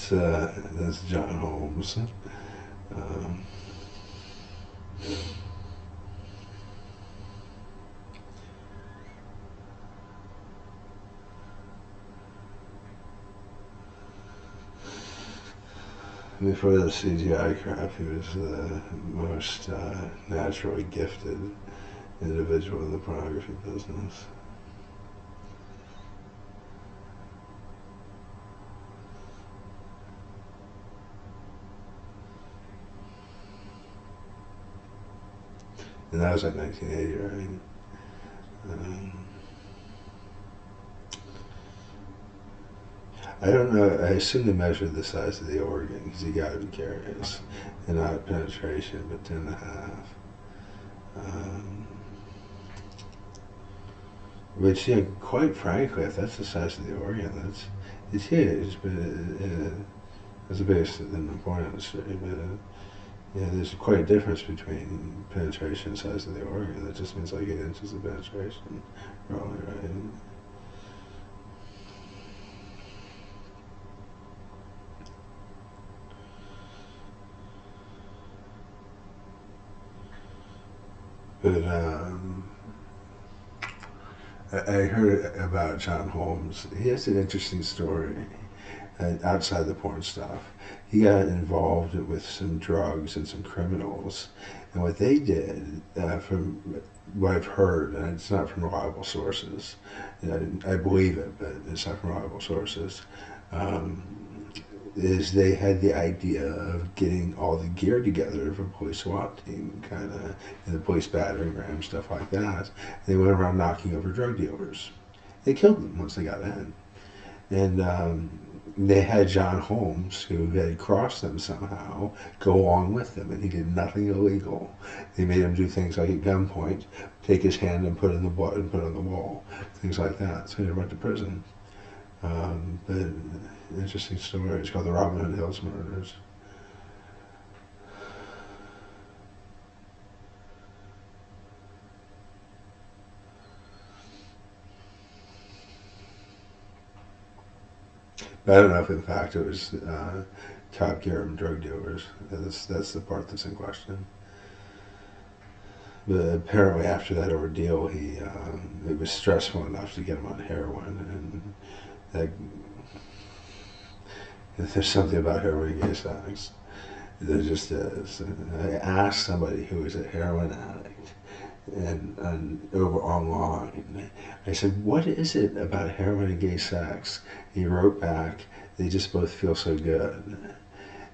That's John Holmes. Um, Before the CGI crap, he was the most naturally gifted individual in the pornography business. And that was like 1980, right? Um, I don't know. I assume they measured the size of the organ because you got to be curious, and not penetration, but 10.5. Um, which, yeah, quite frankly, if that's the size of the organ, it's huge. But it's the biggest in the porn industry. But yeah, there's quite a difference between penetration and size of the organ. That just means like 8 inches of penetration, probably, right? But I heard about John Holmes. He has an interesting story outside the porn stuff. He got involved with some drugs and some criminals. And what they did, from what I've heard, and it's not from reliable sources, I believe it, but it's not from reliable sources, um, is they had the idea of getting all the gear together for police SWAT team, kind of, and the police battering ram, stuff like that. They went around knocking over drug dealers. They killed them once they got in. And they had John Holmes, who had crossed them somehow, go along with them, and he did nothing illegal. They made him do things like at gunpoint, take his hand and put it in the blood and put it on the wall, things like that. So he went to prison. But interesting story. It's called the Robin Hood Hills Murders. But I don't know if in fact it was Top Gear and drug dealers. That's the part that's in question. But apparently after that ordeal, it was stressful enough to get him on heroin, and that, there's something about heroin gay there just is. And I asked somebody who was a heroin addict, and over online. I said, "What is it about heroin and gay sex?" He wrote back, "They just both feel so good."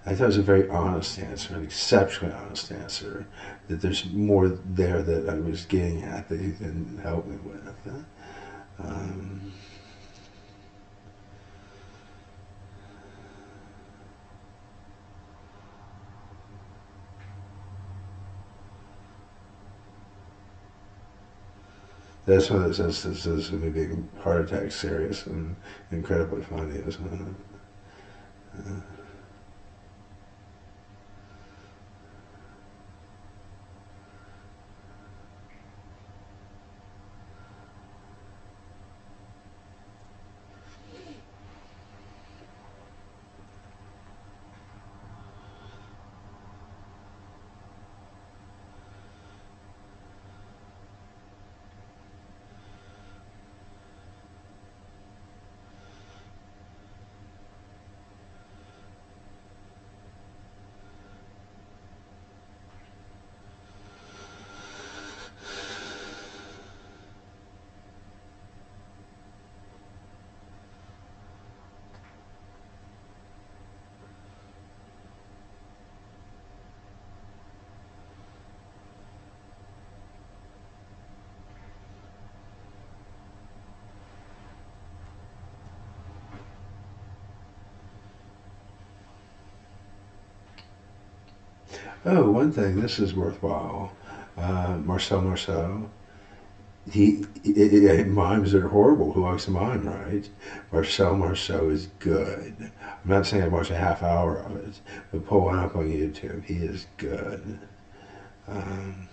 I thought it was a very honest answer, an exceptionally honest answer. That there's more there that I was getting at that he can help me with. Um, that's one of those instances of me being heart attack serious and incredibly funny, isn't it? Oh, one thing, this is worthwhile. Marcel Marceau, mimes are horrible. Who likes a mime, right? Marcel Marceau is good. I'm not saying I watch a half hour of it, but pull one up on YouTube. He is good. Um,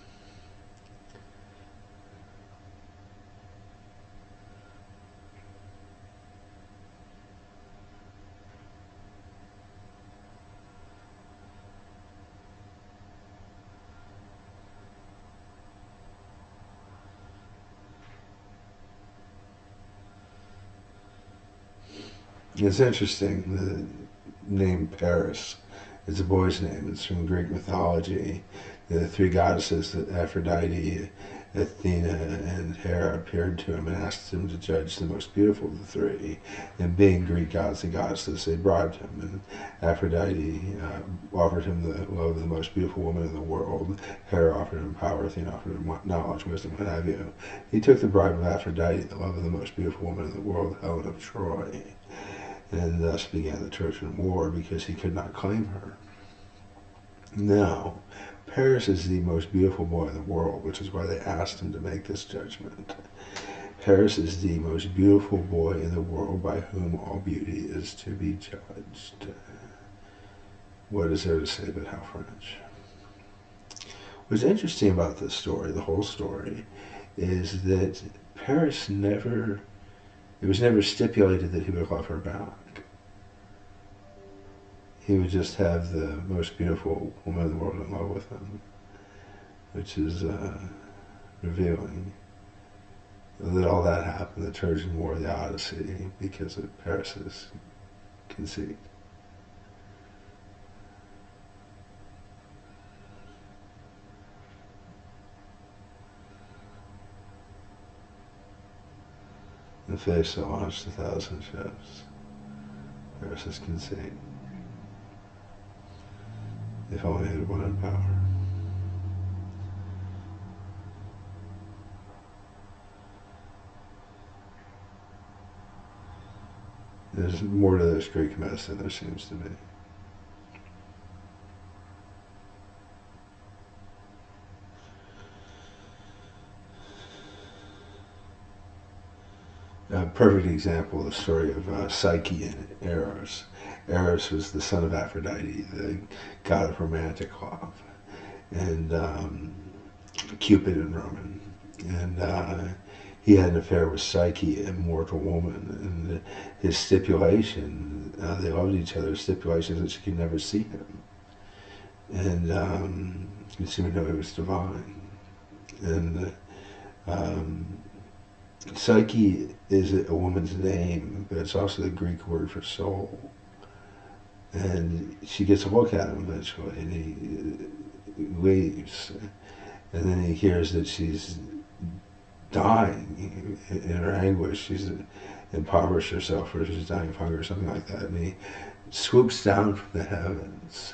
it's interesting. The name Paris. It's a boy's name. It's from Greek mythology. The three goddesses, Aphrodite, Athena, and Hera, appeared to him and asked him to judge the most beautiful of the three. And being Greek gods and goddesses, they bribed him. And Aphrodite offered him the love of the most beautiful woman in the world. Hera offered him power. Athena offered him knowledge, wisdom, what have you. He took the bribe of Aphrodite, the love of the most beautiful woman in the world, Helen of Troy. And thus began the Trojan War because he could not claim her. Now, Paris is the most beautiful boy in the world, which is why they asked him to make this judgment. Paris is the most beautiful boy in the world by whom all beauty is to be judged. What is there to say but how French? What's interesting about this story, the whole story, is that Paris never, it was never stipulated that he would love her back. He would just have the most beautiful woman in the world in love with him, which is revealing that all that happened, the Trojan War, the Odyssey, because of Paris's conceit. The face that launched 1,000 ships, Paris's conceit. If only he had wanted power. There's more to this Greek myth than there seems to be. A perfect example of the story of Psyche and Eros. Eros was the son of Aphrodite, the god of romantic love, and Cupid in Roman. And he had an affair with Psyche, a mortal woman, and his stipulation, they loved each other, his stipulation is that she could never see him. And he seemed to know he was divine. And Psyche is a woman's name, but it's also the Greek word for soul. And she gets a look at him eventually, and he leaves. And then he hears that she's dying in her anguish. She's impoverished herself, or she's dying of hunger, or something like that. And he swoops down from the heavens,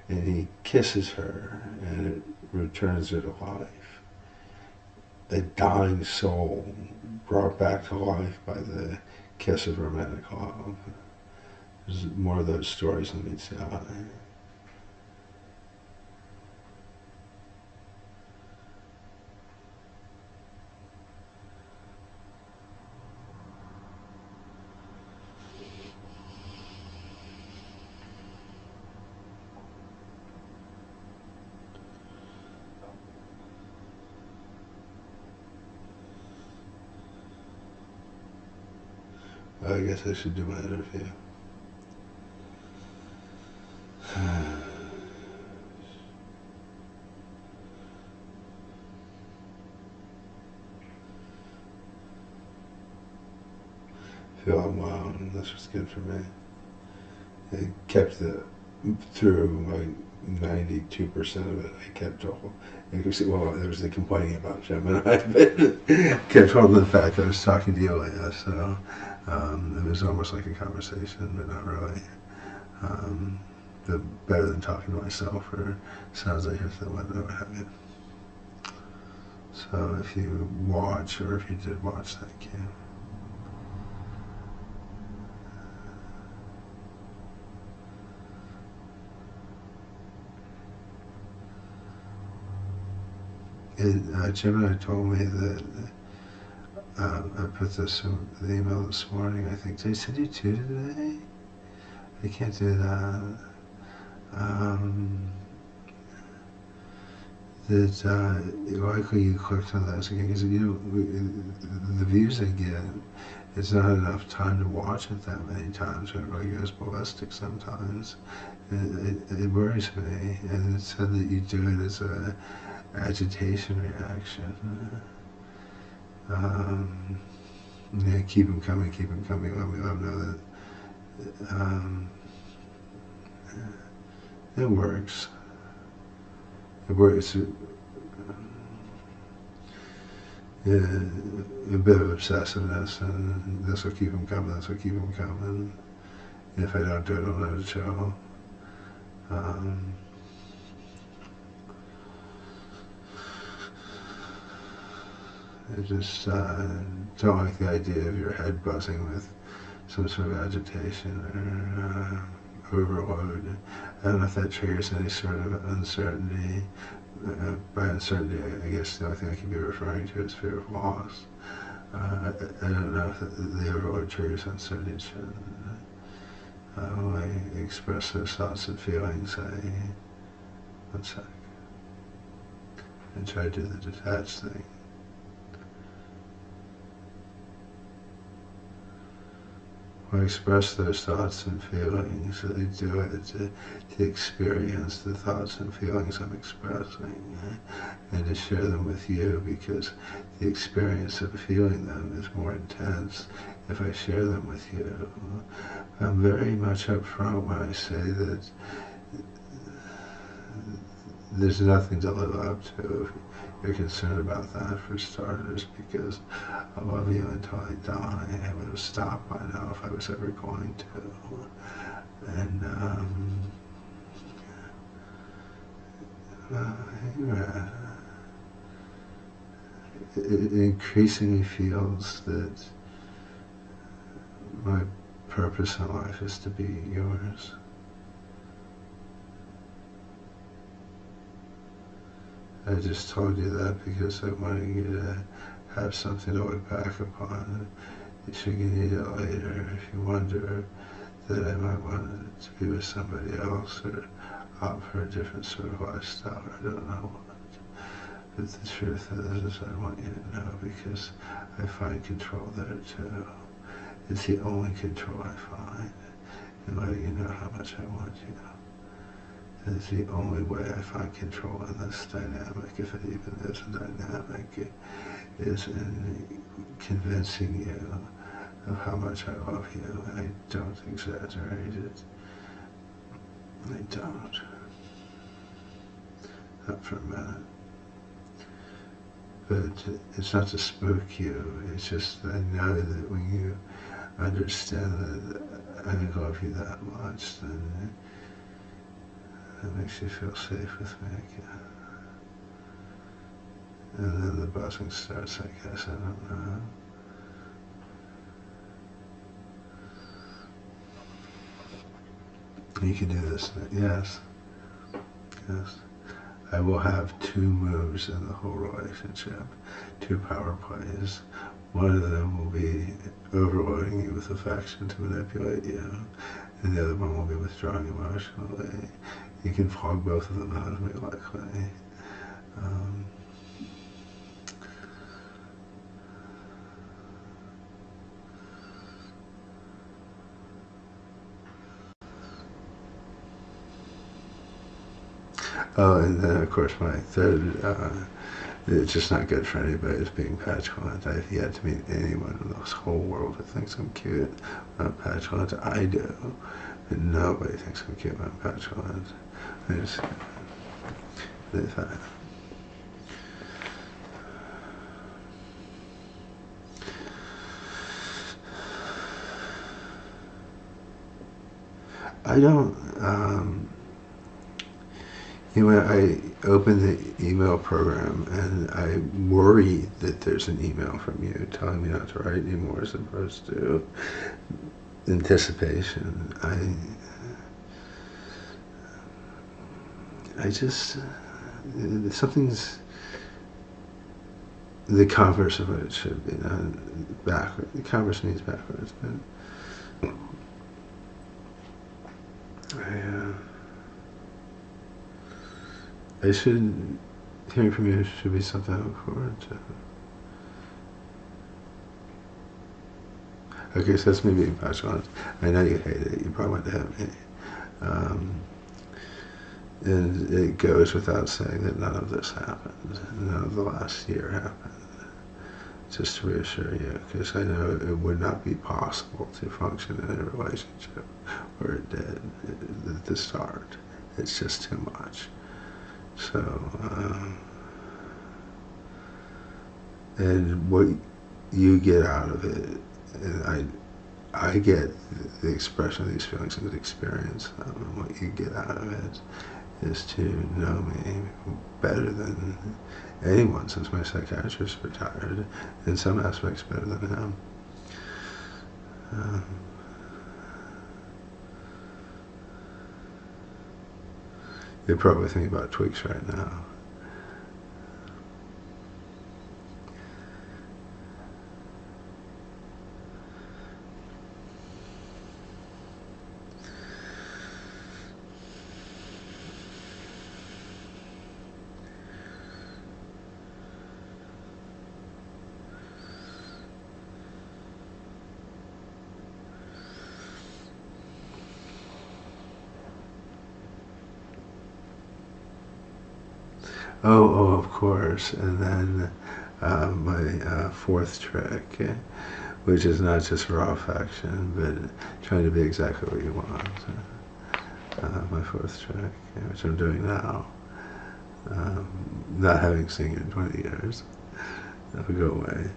and he kisses her, and it returns her to life. A dying soul brought back to life by the kiss of romantic love. There's more of those stories in meets the eye. I guess I should do my interview. Feel unwound. This was good for me. It kept through like 92% of it. I kept all. Well, there was the complaining about Gemini, but kept holding the fact that I was talking to you, Leah. So it was almost like a conversation, but not really. But better than talking to myself, or sounds like if what have you. So if you watch, or if you did watch, thank you. Gemini told me that I put this in the email this morning. I think, did I send you two today? I can't do that. That likely you clicked on those again because the views I get, it's not enough time to watch it that many times. It really goes ballistic sometimes. It worries me, and it said that you do it as a agitation reaction. Yeah, keep them coming, keep them coming. Let me know that it works. It works. A bit of obsessiveness, and this will keep them coming, this will keep them coming. And if I don't do it, I'll know to show. I just don't like the idea of your head buzzing with some sort of agitation or overload. I don't know if that triggers any sort of uncertainty. By uncertainty, I guess the only thing I can be referring to is fear of loss. I don't know if the overload triggers uncertainty. When I express those thoughts and feelings, one sec, I try to do the detached thing. When I express those thoughts and feelings, I do it to experience the thoughts and feelings I'm expressing, and to share them with you, because the experience of feeling them is more intense if I share them with you. I'm very much upfront when I say that there's nothing to live up to if you're concerned about that, for starters, because I love you until I die. I would have stopped by now if I was ever going to. And yeah, it increasingly feels that my purpose in life is to be yours. I just told you that because I wanted you to have something to look back upon. Should you need it later, if you wonder that I might want to be with somebody else or opt for a different sort of lifestyle, I don't know what. But the truth is I want you to know, because I find control there too. It's the only control I find in letting you know how much I want you. It's the only way I find control in this dynamic, if it even is a dynamic, is in convincing you of how much I love you. I don't exaggerate it. I don't. Not for a minute. but it's not to spook you. It's just I know that when you understand that I love you that much, then it makes you feel safe with me again. And then the buzzing starts, I guess, I don't know. You can do this. Yes. Yes. I will have 2 moves in the whole relationship, 2 power plays. One of them will be overloading you with affection to manipulate you, and the other one will be withdrawing emotionally. You can flog both of them out of me likely. Oh, and then of course my third, it's just not good for anybody is being petulant. I've yet to meet anyone in this whole world who thinks I'm cute when I'm petulant. I do, but nobody thinks I'm cute when I'm petulant. I don't, I open the email program and I worry that there's an email from you telling me not to write anymore as opposed to anticipation. I just, something's the converse of what it should be, not backward. The converse means backwards, but I should, hearing from you should be something I look forward to. Okay, so that's me being petulant. I know you hate it. You probably want to hit me. And it goes without saying that none of this happened. None of the last year happened. Just to reassure you, because I know it would not be possible to function in a relationship where it did at the start. It's just too much. So, and what you get out of it, and I get the expression of these feelings and the experience of them, and what you get out of it is to know me better than anyone since my psychiatrist retired, in some aspects better than him. You're probably thinking about tweaks right now. Oh, of course. And then my fourth trick, which is not just raw affection, but trying to be exactly what you want. My fourth trick, which I'm doing now, not having seen you in 20 years. That'll go away.